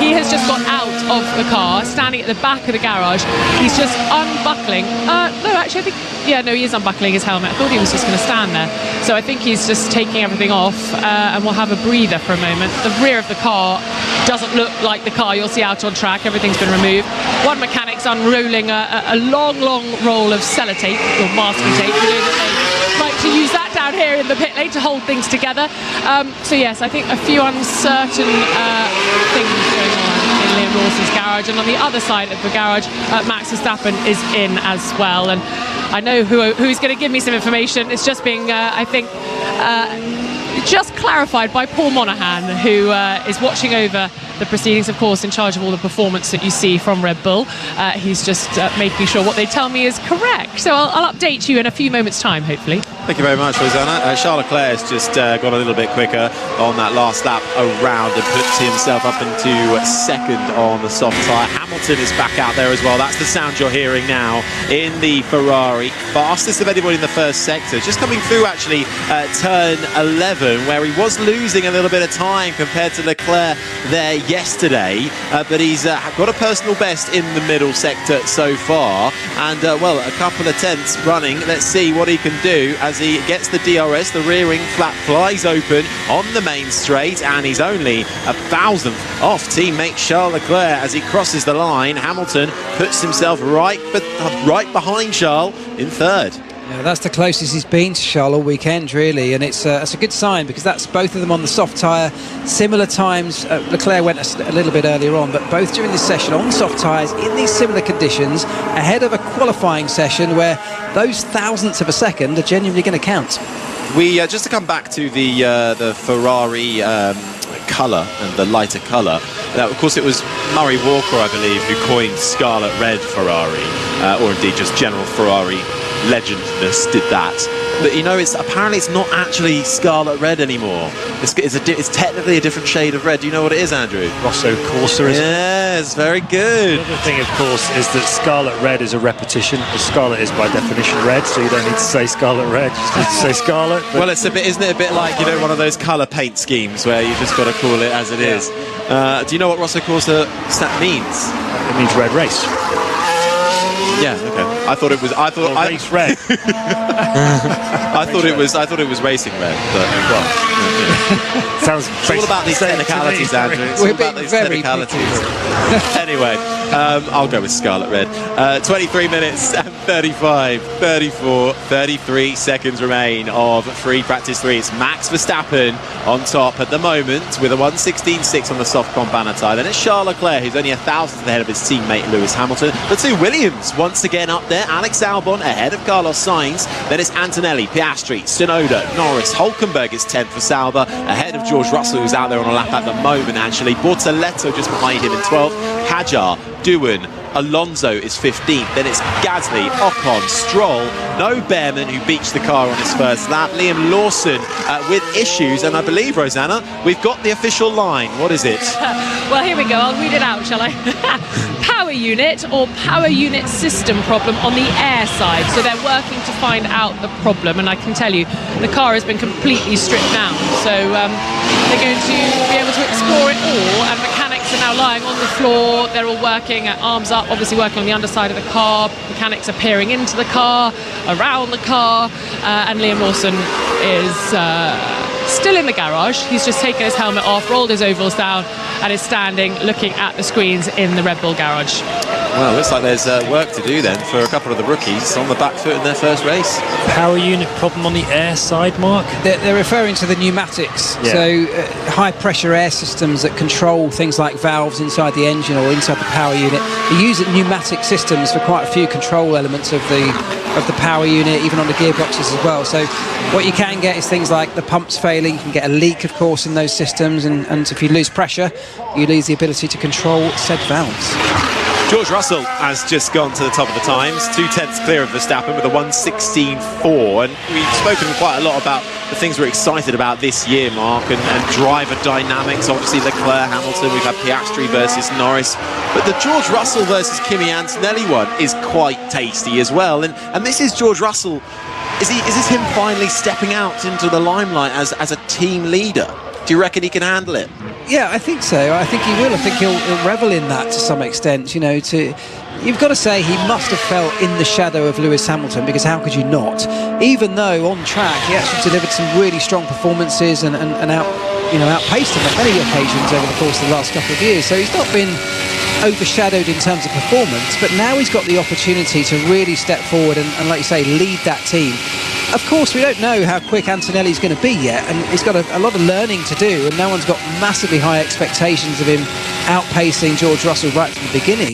He has just got out of the car, standing at the back of the garage. He's just unbuckling. No, actually, he is unbuckling his helmet. I thought he was just going to stand there. So I think he's just taking everything off, and we'll have a breather for a moment. The rear of the car doesn't look like the car you'll see out on track. Everything's been removed. one mechanic's unrolling a long roll of sellotape or masking tape. You know that they like to use that down here in the pit lane to hold things together. So yes, I think a few uncertain things going on in Liam Lawson's garage, and on the other side of the garage, Max Verstappen is in as well. And I know who's going to give me some information. It's just being, I think, just clarified by Paul Monaghan, who is watching over the proceedings, of course, in charge of all the performance that you see from Red Bull. He's just making sure what they tell me is correct. So I'll update you in a few moments' time, hopefully. Thank you very much, Rosanna. Charles Leclerc has just got a little bit quicker on that last lap around and puts himself up into second on the soft tyre. Hamilton is back out there as well. That's the sound you're hearing now in the Ferrari. Fastest of anybody in the first sector. Just coming through, actually, turn 11, where he was losing a little bit of time compared to Leclerc there yesterday. But he's got a personal best in the middle sector so far. And, well, a couple of tenths running. Let's see what he can do as he gets the DRS. The rear wing flap flies open on the main straight, and he's only a thousandth off teammate Charles Leclerc as he crosses the line. Hamilton puts himself right behind Charles in third. Yeah, that's the closest he's been to Charles all weekend, really, and it's a good sign, because that's both of them on the soft tyre, similar times. Leclerc went a little bit earlier on, but both during this session on soft tyres in these similar conditions, ahead of a qualifying session where those thousandths of a second are genuinely going to count. We just to come back to the Ferrari colour and the lighter colour. Of course, it was Murray Walker, I believe, who coined Scarlet Red Ferrari, or indeed just general Ferrari legendness did that. But you know, apparently it's not actually Scarlet Red anymore. It's technically a different shade of red. Do you know what it is, Andrew? Rosso Corsa, is it? Yes, very good. The other thing, of course, is that Scarlet Red is a repetition. The Scarlet is by definition red, so you don't need to say Scarlet Red, just need to say Scarlet. But well, isn't it a bit like, you know, one of those colour paint schemes where you just got to call it as it is? Do you know what Rosso Corsa means? It means red race. Yeah, okay. I thought it was race red. I thought it was racing red, but well, sounds. It's all about these technicalities, Andrew. It's all about these technicalities. Anyway, I'll go with Scarlet Red. 23 minutes and 35, 34, 33 seconds remain of free practice 3. It's Max Verstappen on top at the moment with a 1:16.6 on the soft comp banner tyre. Then it's Charles Leclerc, who's only a thousandth ahead of his teammate Lewis Hamilton. The two Williams once again up there. Alex Albon ahead of Carlos Sainz. Then it's Antonelli, Piastri, Tsunoda, Norris. Hulkenberg is 10th for Sauber, ahead of George Russell, who's out there on a lap at the moment, actually. Bortoletto just behind him in 12th. Hadjar, Doohan, Alonso is 15th. Then it's Gasly, Ocon, Stroll, no Behrman, who beached the car on his first lap. Liam Lawson with issues, and I believe, Rosanna, we've got the official line. What is it? Well, here we go. I'll read it out, shall I? Power unit or power unit system problem on the air side. So they're working to find out the problem, and I can tell you the car has been completely stripped down. So they're going to be able to explore it all, and mechanics are now lying on the floor. They're all working at arms up, obviously working on the underside of the car. Mechanics are peering into the car, around the car, and Liam Lawson is still in the garage. He's just taken his helmet off, rolled his ovals down, and is standing looking at the screens in the Red Bull garage. Well, looks like there's work to do then for a couple of the rookies on the back foot in their first race. Power unit problem on the air side, Mark? They're referring to the pneumatics. Yeah. So high pressure air systems that control things like valves inside the engine or inside the power unit. They use pneumatic systems for quite a few control elements of the power unit, even on the gearboxes as well. So what you can get is things like the pumps failing. You can get a leak, of course, in those systems, and if you lose pressure, you lose the ability to control said valves. George Russell has just gone to the top of the times, 2/10 clear of Verstappen with a 1:16.4, and we've spoken quite a lot about the things we're excited about this year, Mark, and driver dynamics. Obviously Leclerc, Hamilton, we've had Piastri versus Norris, but the George Russell versus Kimi Antonelli one is quite tasty as well, and this is George Russell. Is this him finally stepping out into the limelight as a team leader? Do you reckon he can handle it? Yeah, I think so. I think he will. I think he'll revel in that to some extent. You know, you've got to say he must have felt in the shadow of Lewis Hamilton, because how could you not? Even though on track he actually delivered some really strong performances and outpaced him on many occasions over the course of the last couple of years. So he's not been overshadowed in terms of performance, but now he's got the opportunity to really step forward and like you say, lead that team. Of course, we don't know how quick Antonelli's going to be yet, and he's got a lot of learning to do, and no one's got massively high expectations of him outpacing George Russell right from the beginning,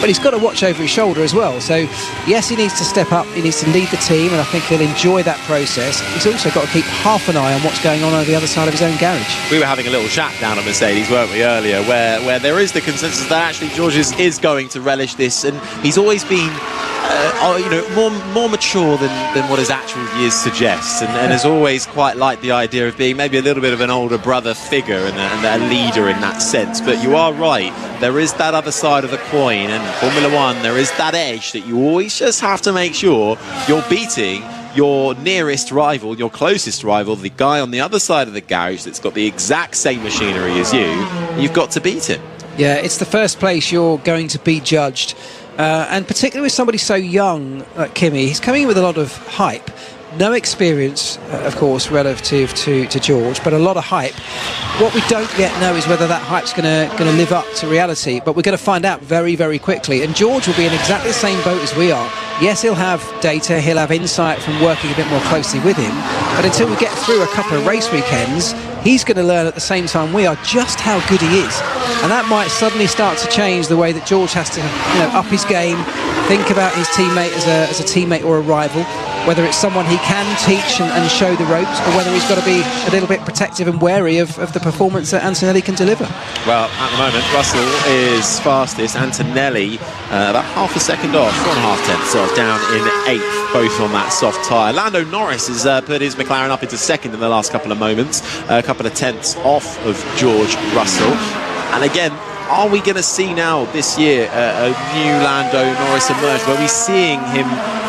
but he's got to watch over his shoulder as well. So yes, he needs to step up, he needs to lead the team, and I think he'll enjoy that process. He's also got to keep half an eye on what's going on the other side of his own garage. We were having a little chat down at Mercedes, weren't we, earlier, where there is the consensus that actually George is going to relish this, and he's always been more mature than what his actual years suggest, and has always quite liked the idea of being maybe a little bit of an older brother figure and a leader in that sense. But you are right, there is that other side of the coin, and Formula One, there is that edge that you always just have to make sure you're beating your nearest rival, your closest rival, the guy on the other side of the garage that's got the exact same machinery as you. You've got to beat him. Yeah, it's the first place you're going to be judged. And particularly with somebody so young like Kimi, he's coming in with a lot of hype. No experience, of course, relative to George, but a lot of hype. What we don't yet know is whether that hype's going to live up to reality, but we're going to find out very, very quickly. And George will be in exactly the same boat as we are. Yes, he'll have data, he'll have insight from working a bit more closely with him, but until we get through a couple of race weekends, he's going to learn at the same time we are just how good he is. And that might suddenly start to change the way that George has to up his game, think about his teammate as a teammate or a rival, whether it's someone he can teach and show the ropes, or whether he's got to be a little bit protective and wary of the performance that Antonelli can deliver. Well, at the moment, Russell is fastest. Antonelli about half a second off, 4.5 tenths off, down in 8th, both on that soft tyre. Lando Norris has put his McLaren up into 2nd in the last couple of moments, a couple of tenths off of George Russell. And again, are we going to see now this year a new Lando Norris emerge, where we're seeing him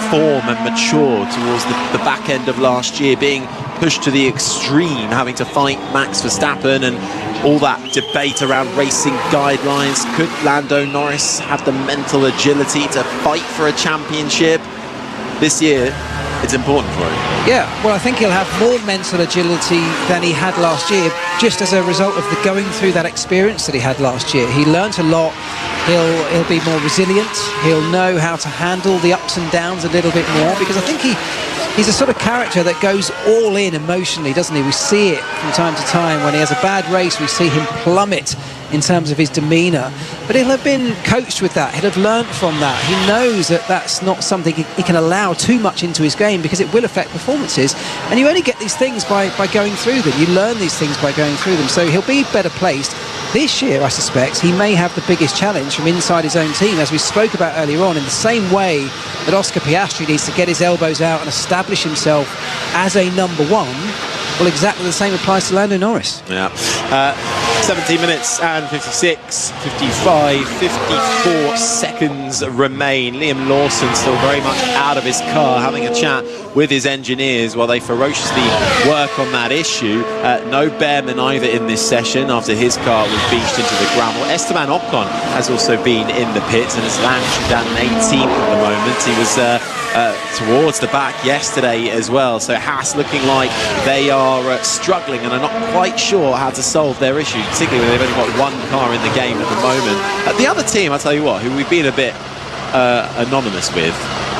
form and mature towards the back end of last year, being pushed to the extreme, having to fight Max Verstappen and all that debate around racing guidelines? Could Lando Norris have the mental agility to fight for a championship this year? It's important for him. Yeah, well, I think he'll have more mental agility than he had last year, just as a result of the going through that experience that he had last year. He learnt a lot. He'll be more resilient. He'll know how to handle the ups and downs a little bit more, because I think he's a sort of character that goes all in emotionally, doesn't he? We see it from time to time. When he has a bad race, we see him plummet in terms of his demeanour, but he'll have been coached with that. He'll have learnt from that. He knows that that's not something he can allow too much into his game, because it will affect performances, and you only get these things by going through them. You learn these things by going through them, so he'll be better placed. This year, I suspect, he may have the biggest challenge from inside his own team, as we spoke about earlier on, in the same way that Oscar Piastri needs to get his elbows out and establish himself as a number one. Well, exactly the same applies to Lando Norris. Yeah. 17 minutes and 56, 55, 54 seconds remain. Liam Lawson still very much out of his car, having a chat with his engineers while they ferociously work on that issue. No Bearman either in this session after his car was beached into the gravel. Esteban Ocon has also been in the pits and has landed down an 18th at the moment. He was towards the back yesterday as well, so Haas looking like they are struggling and are not quite sure how to solve their issue, particularly when they've only got one car in the game at the moment. The other team, I'll tell you what, who we've been a bit anonymous with,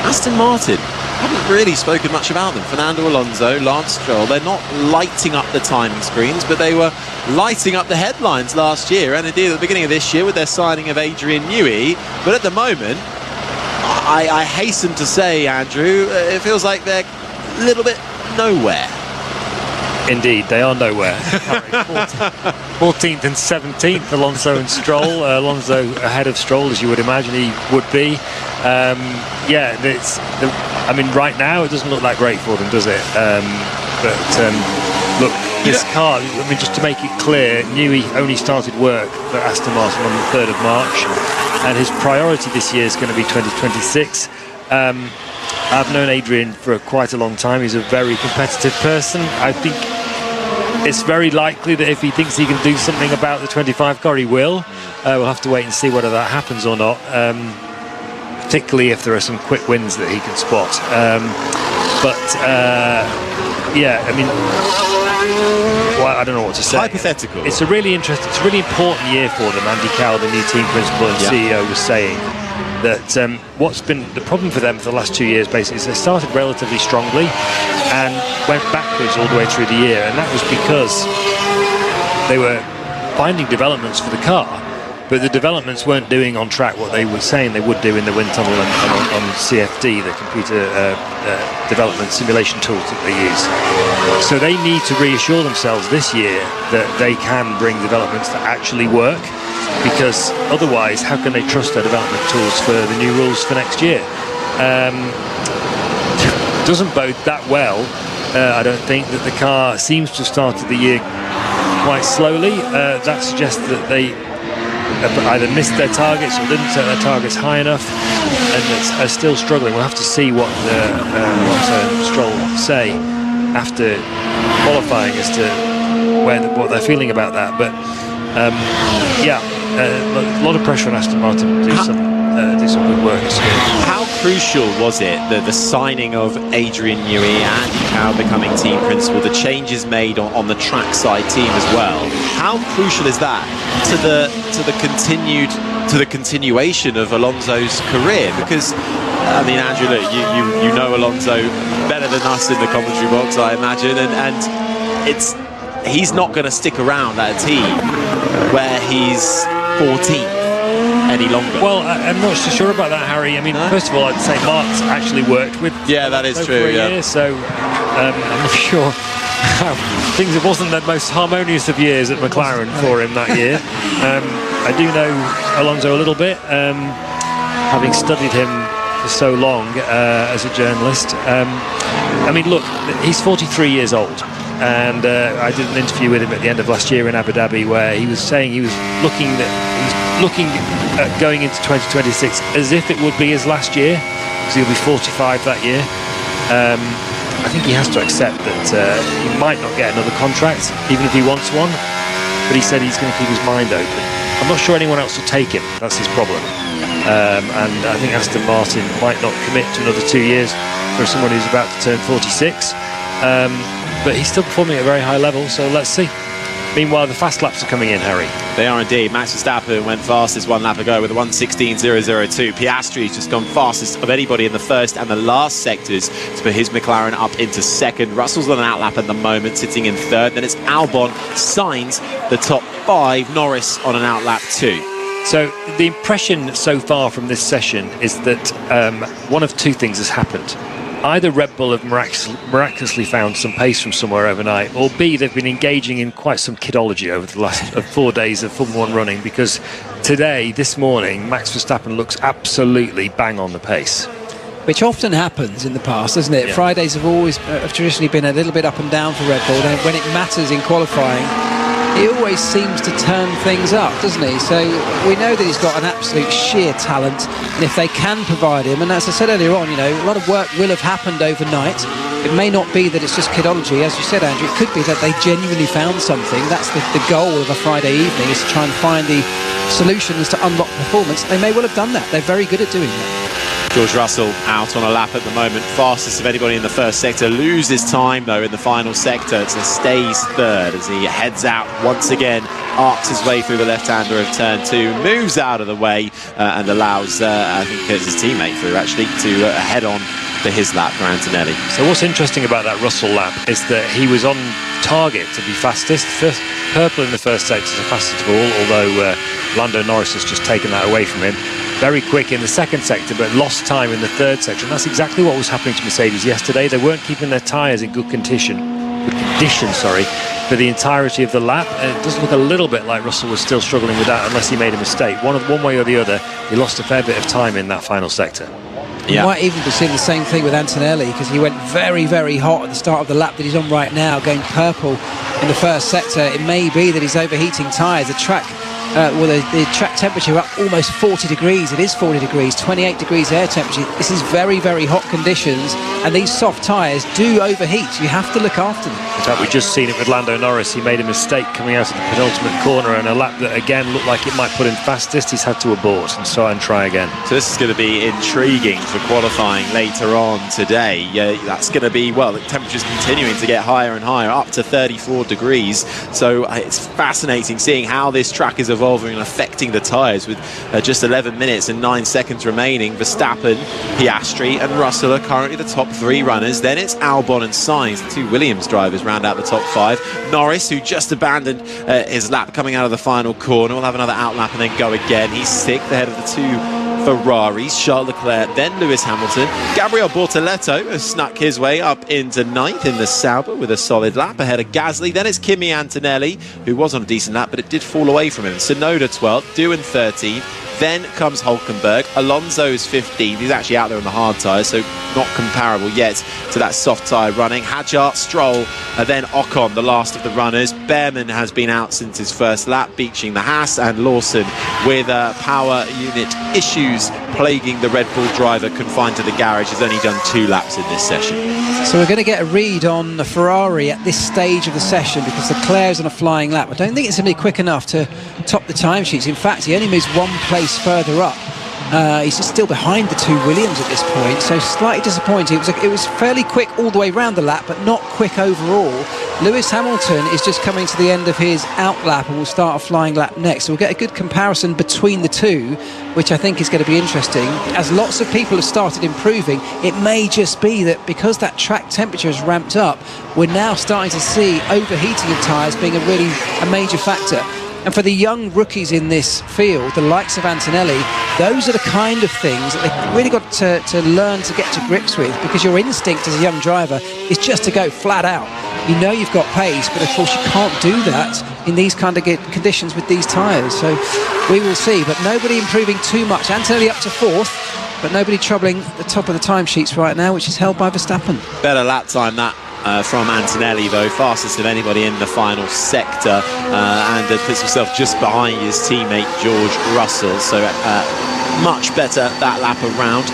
Aston Martin. Haven't really spoken much about them. Fernando Alonso, Lance Stroll, they're not lighting up the timing screens, but they were lighting up the headlines last year, and indeed at the beginning of this year with their signing of Adrian Newey. But at the moment, I hasten to say, Andrew, it feels like they're a little bit nowhere. Indeed, they are nowhere. 14th and 17th, Alonso and Stroll. Alonso ahead of Stroll, as you would imagine he would be. I mean, right now it doesn't look that great for them, does it? Look, this car, I mean, just to make it clear, Newey only started work for Aston Martin on the 3rd of March, and his priority this year is going to be 2026. I've known Adrian for quite a long time. He's a very competitive person. I think it's very likely that if he thinks he can do something about the 25 car, he will. We'll have to wait and see whether that happens or not, particularly if there are some quick wins that he can spot. But yeah, I mean, well, I don't know what to say. Hypothetical. It's a really interesting, it's a really important year for them. Andy Cowell, the new team principal and CEO, was saying that what's been the problem for them for the last 2 years basically is they started relatively strongly and went backwards all the way through the year, and that was because they were finding developments for the car, but the developments weren't doing on track what they were saying they would do in the wind tunnel and on CFD, the computer development simulation tools that they use. So they need to reassure themselves this year that they can bring developments that actually work, because otherwise how can they trust their development tools for the new rules for next year? Doesn't bode that well. I don't think that the car seems to have started the year quite slowly. That suggests that they either missed their targets or didn't set their targets high enough and are still struggling. We'll have to see what Stroll say after qualifying as to what they're feeling about that. But a lot of pressure on Aston Martin to do some good work this year. How crucial was it, the signing of Adrian Newey, Andy Cowell becoming team principal, the changes made on the trackside team as well? How crucial is that to the continuation of Alonso's career? Because I mean, Andrew, look, you know Alonso better than us in the commentary box, I imagine, and he's not going to stick around at a team where he's 14th any longer. Well, I'm not so sure about that, Harry. I mean, first of all, I'd say Mark's actually worked with that is true, for a year, so I'm not sure how things. It wasn't the most harmonious of years at McLaren for him that year. I do know Alonso a little bit, having studied him for so long as a journalist. I mean, look, he's 43 years old. And I did an interview with him at the end of last year in Abu Dhabi, where he was saying he was looking at going into 2026 as if it would be his last year, because he'll be 45 that year. I think he has to accept that he might not get another contract, even if he wants one. But he said he's going to keep his mind open. I'm not sure anyone else will take him. That's his problem. And I think Aston Martin might not commit to another 2 years for someone who's about to turn 46. But he's still performing at a very high level, so let's see. Meanwhile, the fast laps are coming in, Harry. They are indeed. Max Verstappen went fastest 1 lap ago with a 1:16.002. Piastri's just gone fastest of anybody in the first and the last sectors to put his McLaren up into second. Russell's on an outlap at the moment, sitting in third. Then it's Albon, Sainz, the top 5. Norris on an outlap too. So the impression so far from this session is that one of two things has happened. Either Red Bull have miraculously found some pace from somewhere overnight, or B, they've been engaging in quite some kidology over the last 4 days of Formula 1 running, because this morning, Max Verstappen looks absolutely bang on the pace. Which often happens in the past, doesn't it? Yeah. Fridays have traditionally been a little bit up and down for Red Bull, and when it matters in qualifying, he always seems to turn things up, doesn't he? So we know that he's got an absolute sheer talent, and if they can provide him, and as I said earlier on, a lot of work will have happened overnight. It may not be that it's just kidology, as you said, Andrew. It could be that they genuinely found something. That's the goal of a Friday evening, is to try and find the solutions to unlock performance. They may well have done that. They're very good at doing that. George Russell out on a lap at the moment, fastest of anybody in the first sector, loses time though in the final sector, so stays third as he heads out once again, arcs his way through the left-hander of turn 2, moves out of the way and allows, I think it's his teammate through actually, to head on to his lap for Antonelli. So what's interesting about that Russell lap is that he was on target to be fastest. First, purple in the first sector is the fastest of all, although Lando Norris has just taken that away from him. Very quick in the second sector, but lost time in the third sector, and that's exactly what was happening to Mercedes yesterday. They weren't keeping their tyres in good condition, for the entirety of the lap. It does look a little bit like Russell was still struggling with that, unless he made a mistake. One way or the other, he lost a fair bit of time in that final sector. You might even be seeing the same thing with Antonelli, because he went very, very hot at the start of the lap that he's on right now, going purple in the first sector. It may be that he's overheating tyres. The track the track temperature up almost 40 degrees. It is 40 degrees, 28 degrees air temperature. This is very, very hot conditions, and these soft tyres do overheat. You have to look after them. In fact, we've just seen it with Lando Norris. He made a mistake coming out of the penultimate corner, and a lap that again looked like it might put him fastest. He's had to abort and try again. So this is going to be intriguing for qualifying later on today. That's going to be, well, the temperature's continuing to get higher and higher, up to 34 degrees. So it's fascinating seeing how this track is evolving and affecting the tyres with just 11 minutes and 9 seconds remaining. Verstappen, Piastri and Russell are currently the top 3 runners. Then it's Albon and Sainz, the 2 Williams drivers, round out the top 5. Norris, who just abandoned his lap coming out of the final corner, will have another outlap and then go again. He's 6th ahead of the 2 Ferraris, Charles Leclerc, then Lewis Hamilton. Gabriel Bortoleto has snuck his way up into 9th in the Sauber with a solid lap ahead of Gasly. Then it's Kimi Antonelli, who was on a decent lap, but it did fall away from him. Tsunoda 12th, Doohan 13th. Then comes Hulkenberg. Alonso's 15th. He's actually out there on the hard tyres, so not comparable yet to that soft tyre running. Hadjar, Stroll, then Ocon, the last of the runners. Behrman has been out since his first lap, beaching the Haas, and Lawson with power unit issues plaguing the Red Bull driver confined to the garage. Has only done 2 laps in this session. So we're going to get a read on the Ferrari at this stage of the session, because Leclerc's on a flying lap. I don't think it's going to be quick enough to top the timesheets. In fact, he only moves 1 place further up. He's just still behind the 2 Williams at this point, so slightly disappointing. It was fairly quick all the way around the lap, but not quick overall. Lewis Hamilton is just coming to the end of his out lap and will start a flying lap next, so we'll get a good comparison between the 2, which I think is going to be interesting. As lots of people have started improving, it may just be that because that track temperature has ramped up, we're now starting to see overheating of tyres being a major factor. And for the young rookies in this field, the likes of Antonelli, those are the kind of things that they've really got to learn to get to grips with, because your instinct as a young driver is just to go flat out. You know you've got pace, but of course you can't do that in these kind of conditions with these tyres. So we will see, but nobody improving too much. Antonelli up to 4th, but nobody troubling the top of the timesheets right now, which is held by Verstappen. Better lap time that from Antonelli, though, fastest of anybody in the final sector, and puts himself just behind his teammate George Russell, so much better that lap around.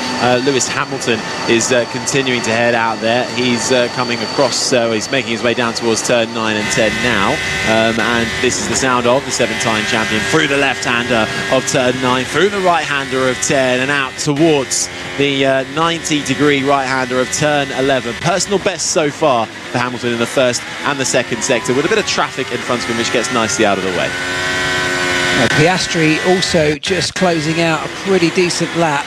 Lewis Hamilton is continuing to head out there. He's coming across, he's making his way down towards turn 9 and 10 now, and this is the sound of the 7-time champion through the left-hander of turn 9, through the right-hander of 10, and out towards the 90-degree right-hander of turn 11. Personal best so far for Hamilton in the first and the second sector, with a bit of traffic in front of him, which gets nicely out of the way. Piastri also just closing out a pretty decent lap,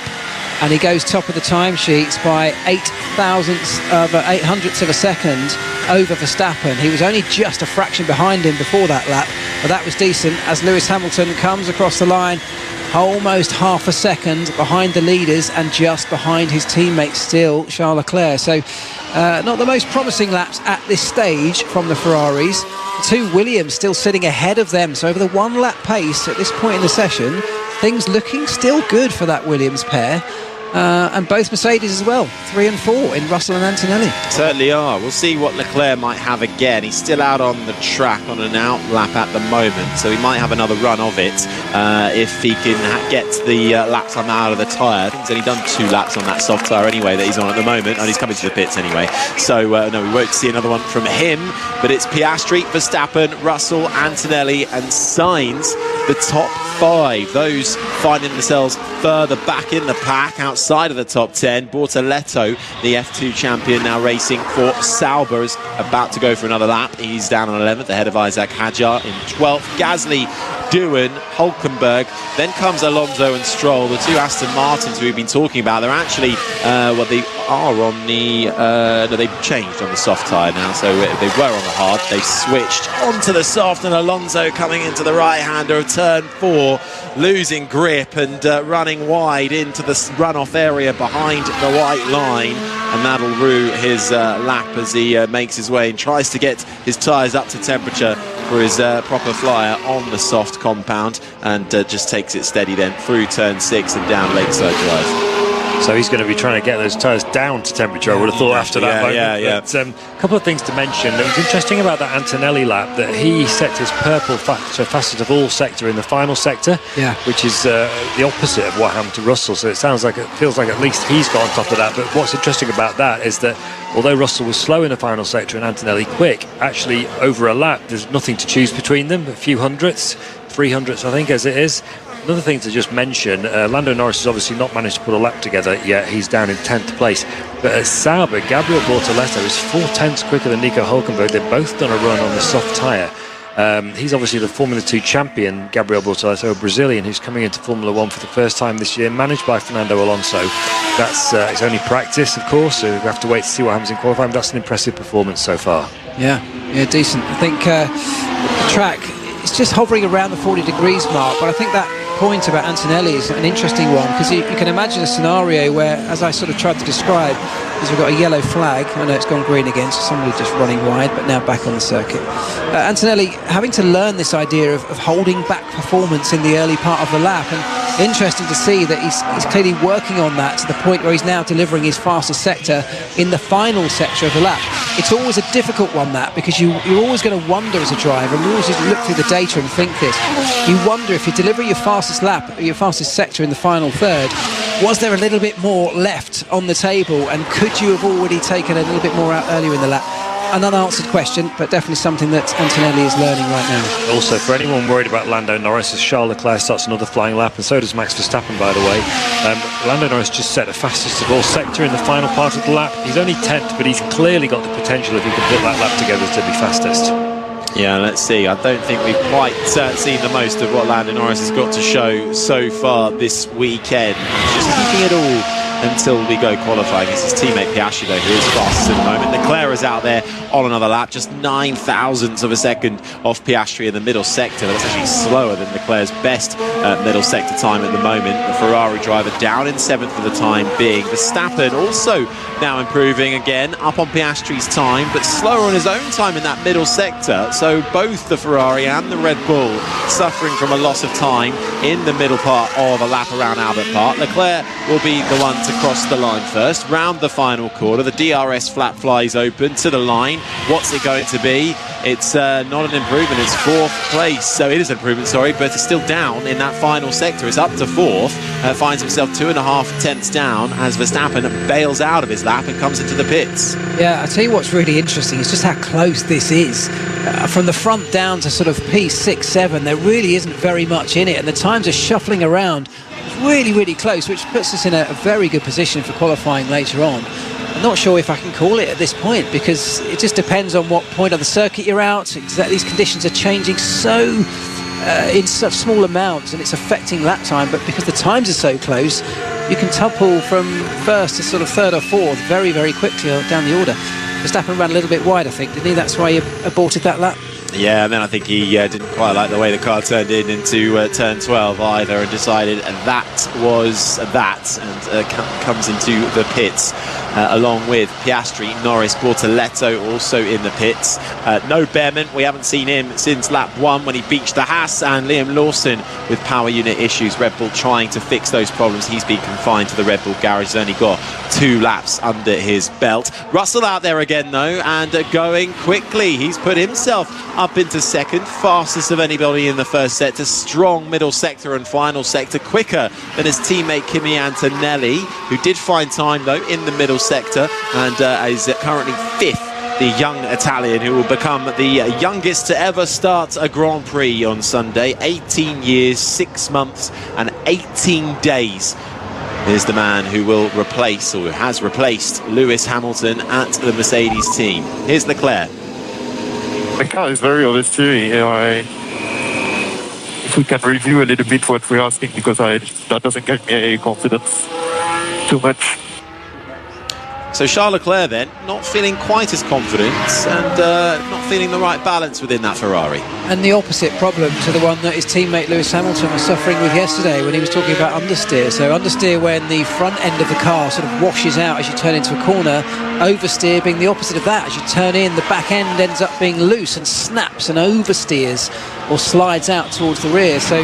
and he goes top of the timesheets by 0.08 of a second over Verstappen. He was only just a fraction behind him before that lap, but that was decent as Lewis Hamilton comes across the line almost half a second behind the leaders and just behind his teammate still, Charles Leclerc. So not the most promising laps at this stage from the Ferraris. 2 Williams still sitting ahead of them, so over the 1 lap pace at this point in the session, things looking still good for that Williams pair. And both Mercedes as well, 3 and 4 in Russell and Antonelli. Certainly are. We'll see what Leclerc might have again. He's still out on the track on an out lap at the moment, so he might have another run of it if he can get the lap time out of the tyre. I think he's only done 2 laps on that soft tyre anyway that he's on at the moment, and he's coming to the pits anyway. So no, we won't see another one from him, but it's Piastri, Verstappen, Russell, Antonelli and Sainz, the top 5. Those finding themselves further back in the pack outside of the top 10. Bortoleto, the F2 champion, now racing for Sauber, is about to go for another lap. He's down on 11th ahead of Isaac Hadjar in 12th. Gasly, Doohan, Hulkenberg. Then comes Alonso and Stroll, the 2 Aston Martins we've been talking about. They're actually they are on the no, they've changed on the soft tyre now, so they were on the hard, they've switched onto the soft, and Alonso coming into the right-hander of turn 4, losing grip and running wide into the runoff area behind the white line, and that'll rue his lap as he makes his way and tries to get his tyres up to temperature for his proper flyer on the soft compound, and just takes it steady then through turn 6 and down Lakeside Drive. So he's going to be trying to get those tyres down to temperature, I would have thought, after that moment. But, a couple of things to mention. It was interesting about that Antonelli lap that he set his purple fastest of all sector in the final sector, which is the opposite of what happened to Russell. So it feels like at least he's got on top of that. But what's interesting about that is that although Russell was slow in the final sector and Antonelli quick, actually over a lap there's nothing to choose between them, a few hundredths, 300ths I think as it is. Another thing to just mention, Lando Norris has obviously not managed to put a lap together yet. He's down in 10th place. But at Sauber, Gabriel Bortoleto is 4/10 quicker than Nico Hülkenberg. They've both done a run on the soft tyre. He's obviously the Formula 2 champion, Gabriel Bortoleto, a Brazilian who's coming into Formula 1 for the first time this year, managed by Fernando Alonso. That's it's only practice, of course, so we have to wait to see what happens in qualifying. But that's an impressive performance so far. Yeah, decent. I think the track, it's just hovering around the 40 degrees mark, but I think that point about Antonelli is an interesting one, because you can imagine a scenario where, as I sort of tried to describe, is we've got a yellow flag. I know it's gone green again, so somebody just running wide, but now back on the circuit. Antonelli having to learn this idea of holding back performance in the early part of the lap, and interesting to see that he's clearly working on that to the point where he's now delivering his fastest sector in the final sector of the lap. It's always a difficult one, that, because you're always going to wonder as a driver, and you always just look through the data and think this. You wonder if you deliver your fastest lap, your fastest sector in the final third, was there a little bit more left on the table, and could you have already taken a little bit more out earlier in the lap? An unanswered question, but definitely something that Antonelli is learning right now. Also, for anyone worried about Lando Norris, as Charles Leclerc starts another flying lap, and so does Max Verstappen, by the way. Lando Norris just set the fastest of all sector in the final part of the lap. He's only 10th, but he's clearly got the potential, if he can put that lap together, to be fastest. Yeah, let's see. I don't think we've quite seen the most of what Lando Norris has got to show so far this weekend. Just keeping it all until we go qualifying. It's his teammate Piastri, though, who is fastest at the moment. Leclerc is out there on another lap, just 9,000ths of a second off Piastri in the middle sector. That's actually slower than Leclerc's best middle sector time at the moment. The Ferrari driver down in 7th for the time being. Verstappen also now improving again, up on Piastri's time, but slower on his own time in that middle sector. So both the Ferrari and the Red Bull suffering from a loss of time in the middle part of a lap around Albert Park. Leclerc will be the one to cross the line first, round the final quarter. The DRS flap flies open to the line. What's it going to be? It's not an improvement, it's 4th place. So it is an improvement, sorry, but it's still down in that final sector. It's up to 4th, finds himself 2.5 tenths down as Verstappen bails out of his lap and comes into the pits. Yeah, I'll tell you what's really interesting is just how close this is. From the front down to sort of P6, 7, there really isn't very much in it, and the times are shuffling around. It's really, really close, which puts us in a very good position for qualifying later on. I'm not sure if I can call it at this point, because it just depends on what point of the circuit you're out. These conditions are changing so in such small amounts, and it's affecting lap time, but because the times are so close, you can topple from first to sort of 3rd or 4th very, very quickly down the order. Verstappen ran a little bit wide, I think, didn't he? That's why he aborted that lap. Yeah, and then I think he didn't quite like the way the car turned into turn 12 either, and decided that was that, and comes into the pits along with Piastri, Norris, Bortoleto also in the pits. No Behrman, we haven't seen him since lap 1 when he beached the Haas, and Liam Lawson with power unit issues. Red Bull trying to fix those problems. He's been confined to the Red Bull garage. He's only got 2 laps under his belt. Russell out there again though, and going quickly. He's put himself up into 2nd, fastest of anybody in the first sector. Strong middle sector and final sector, quicker than his teammate Kimi Antonelli, who did find time though in the middle sector, and is currently 5th, the young Italian who will become the youngest to ever start a Grand Prix on Sunday. 18 years, 6 months and 18 days is the man who will replace, or has replaced, Lewis Hamilton at the Mercedes team. Here's Leclerc. The car is very oversteering. If we can review a little bit what we're asking, because that doesn't give me any confidence too much. So Charles Leclerc then, not feeling quite as confident, and not feeling the right balance within that Ferrari. And the opposite problem to the one that his teammate Lewis Hamilton was suffering with yesterday when he was talking about understeer. So understeer when the front end of the car sort of washes out as you turn into a corner, oversteer being the opposite of that. As you turn in, the back end ends up being loose and snaps and oversteers or slides out towards the rear. So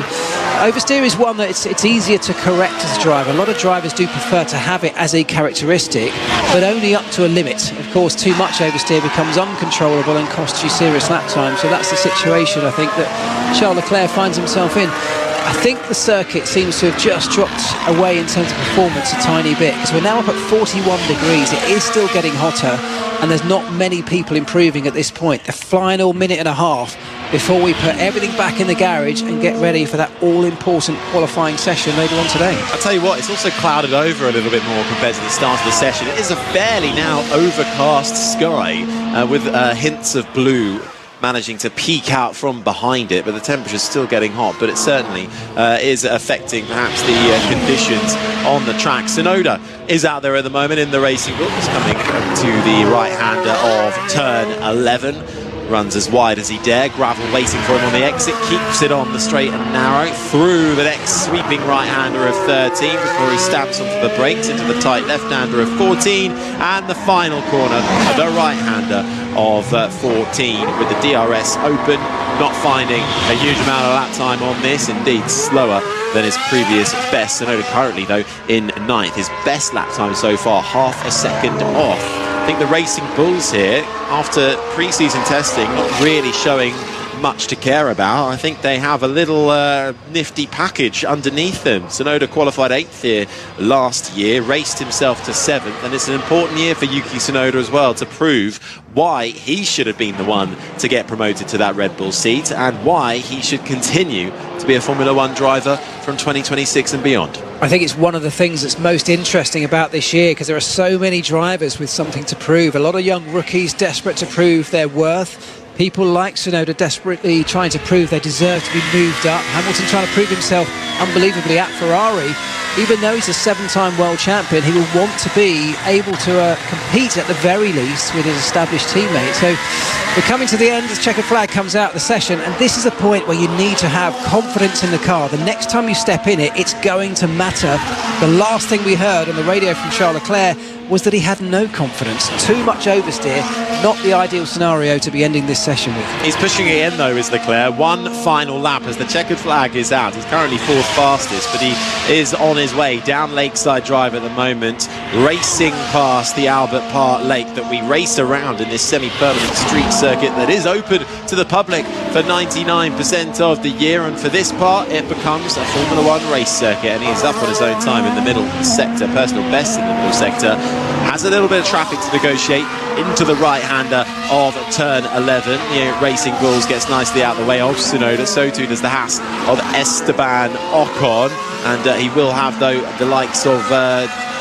Oversteer is one that it's easier to correct as a driver. A lot of drivers do prefer to have it as a characteristic, but only up to a limit. Of course, too much oversteer becomes uncontrollable and costs you serious lap time. So that's the situation, I think, that Charles Leclerc finds himself in. I think the circuit seems to have just dropped away in terms of performance a tiny bit, because we're now up at 41 degrees. It is still getting hotter, and there's not many people improving at this point. The final minute and a half before we put everything back in the garage and get ready for that all-important qualifying session later on today. I'll tell you what, it's also clouded over a little bit more compared to the start of the session. It is a fairly now overcast sky with hints of blue managing to peek out from behind it, but the temperature's still getting hot, but it certainly is affecting perhaps the conditions on the track. Tsunoda is out there at the moment in the Racing Bulls, coming to the right-hander of turn 11. Runs as wide as he dare, gravel waiting for him on the exit, keeps it on the straight and narrow, through the next sweeping right-hander of 13 before he stamps onto the brakes into the tight left-hander of 14, and the final corner of the right-hander of 14 with the DRS open, not finding a huge amount of lap time on this, indeed slower than his previous best. Tsunoda currently though in 9th, his best lap time so far, half a second off. I think the Racing Bulls here, after pre-season testing, not really showing much to care about. I think they have a little nifty package underneath them. Tsunoda qualified 8th here last year, raced himself to 7th, and it's an important year for Yuki Tsunoda as well to prove why he should have been the one to get promoted to that Red Bull seat, and why he should continue to be a Formula One driver from 2026 and beyond. I think it's one of the things that's most interesting about this year, because there are so many drivers with something to prove. A lot of young rookies desperate to prove their worth. People like Tsunoda desperately trying to prove they deserve to be moved up. Hamilton trying to prove himself unbelievably at Ferrari. Even though he's a 7-time world champion, he will want to be able to compete at the very least with his established teammate. So we're coming to the end as checkered flag comes out of the session, and this is a point where you need to have confidence in the car. The next time you step in it, it's going to matter. The last thing we heard on the radio from Charles Leclerc was that he had no confidence. Too much oversteer, not the ideal scenario to be ending this session with. He's pushing it in though, is Leclerc. One final lap as the checkered flag is out. He's currently 4th fastest, but he is on his way down Lakeside Drive at the moment, racing past the Albert Park Lake that we race around in this semi-permanent street circuit that is open to the public for 99% of the year, and for this part it becomes a Formula One race circuit, and he's up on his own time in the middle sector, personal best in the middle sector. Has a little bit of traffic to negotiate into the right-hander of turn 11. The Racing Bulls gets nicely out of the way of Tsunoda, so too does the Haas of Esteban Ocon, and he will have though the likes of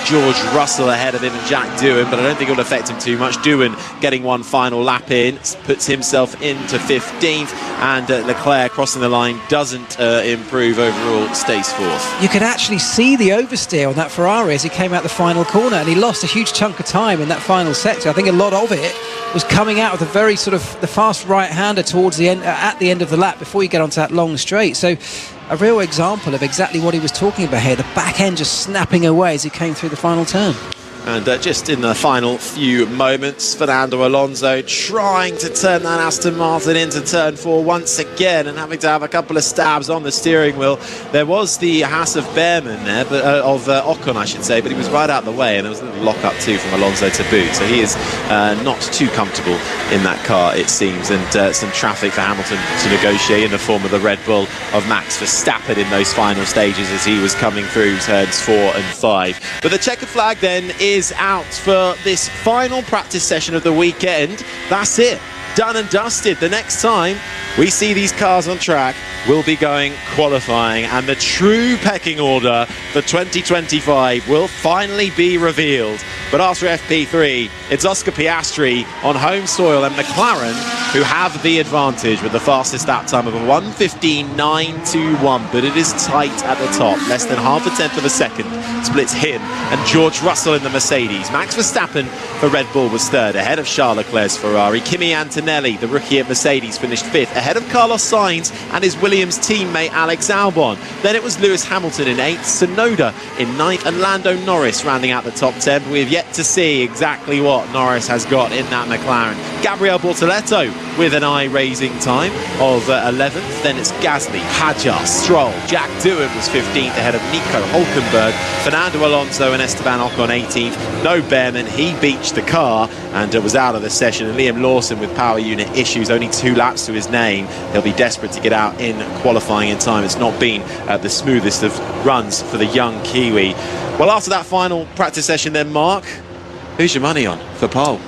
George Russell ahead of him and Jack Doohan, but I don't think it will affect him too much. Doohan getting one final lap in, puts himself into 15th, and Leclerc crossing the line doesn't improve overall, stays 4th. You could actually see the oversteer on that Ferrari as he came out the final corner, and he lost a huge chunk of time in that final sector. I think a lot of it was coming out of the very sort of the fast right-hander towards the end, at the end of the lap before you get onto that long straight. So a real example of exactly what he was talking about here, the back end just snapping away as he came through the final turn. And just in the final few moments, Fernando Alonso trying to turn that Aston Martin into turn 4 once again, and having to have a couple of stabs on the steering wheel. There was the Haas of Behrman there, but of Ocon I should say, but he was right out the way, and there was a little lock-up too from Alonso to boot. So he is not too comfortable in that car, it seems, and some traffic for Hamilton to negotiate in the form of the Red Bull of Max Verstappen in those final stages as he was coming through turns 4 and 5. But the checkered flag then is out for this final practice session of the weekend. That's it, done and dusted. The next time we see these cars on track, we'll be going qualifying, and the true pecking order for 2025 will finally be revealed. But after FP3, it's Oscar Piastri on home soil and McLaren who have the advantage with the fastest lap time of a 1:15.921, but it is tight at the top. Less than half a tenth of a second splits him and George Russell in the Mercedes. Max Verstappen for Red Bull was 3rd, ahead of Charles Leclerc's Ferrari. Kimi Antonelli, the rookie at Mercedes, finished 5th, ahead ahead of Carlos Sainz and his Williams teammate Alex Albon. Then it was Lewis Hamilton in 8th, Tsunoda in 9th, and Lando Norris rounding out the top 10. But we have yet to see exactly what Norris has got in that McLaren. Gabriel Bortoleto with an eye-raising time of 11th. Then it's Gasly, Hadjar, Stroll. Jack Doohan was 15th ahead of Nico Hulkenberg. Fernando Alonso and Esteban Ocon 18th. No Behrman, he beached the car and was out of the session. And Liam Lawson with power unit issues, only 2 laps to his name. He'll be desperate to get out in qualifying in time. It's not been the smoothest of runs for the young Kiwi. Well, after that final practice session then, Mark, who's your money on for pole?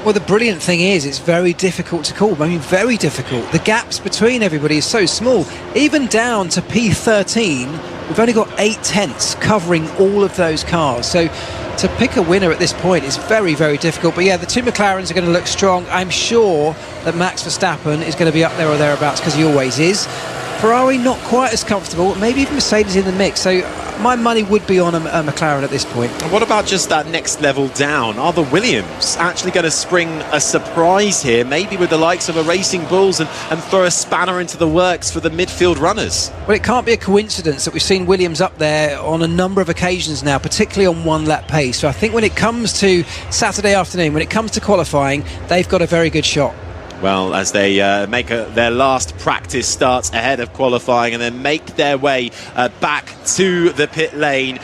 Well, the brilliant thing is it's very difficult to call. I mean, very difficult. The gaps between everybody is so small. Even down to P13, we've only got 8 tenths covering all of those cars. So to pick a winner at this point is very, very difficult. But yeah, the 2 McLarens are going to look strong. I'm sure that Max Verstappen is going to be up there or thereabouts, because he always is. Ferrari not quite as comfortable, maybe even Mercedes in the mix. So my money would be on a McLaren at this point. And what about just that next level down? Are the Williams actually going to spring a surprise here, maybe with the likes of a Racing Bulls, and throw a spanner into the works for the midfield runners? Well, it can't be a coincidence that we've seen Williams up there on a number of occasions now, particularly on 1-lap pace. So I think when it comes to Saturday afternoon, when it comes to qualifying, they've got a very good shot. Well, as they make their last practice starts ahead of qualifying and then make their way back to the pit lane.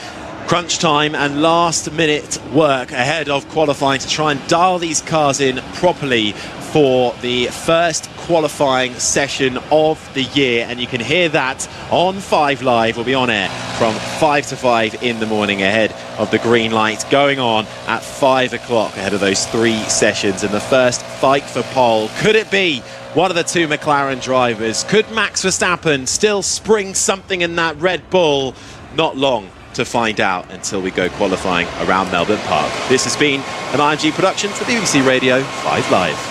Crunch time and last minute work ahead of qualifying to try and dial these cars in properly for the first qualifying session of the year. And you can hear that on 5 Live. We'll be on air from 5 to 5 in the morning ahead of the green light going on at 5 o'clock ahead of those 3 sessions. And the first fight for pole, could it be one of the 2 McLaren drivers? Could Max Verstappen still spring something in that Red Bull? Not long to find out until we go qualifying around Melbourne Park. This has been an IMG production for BBC Radio 5 Live.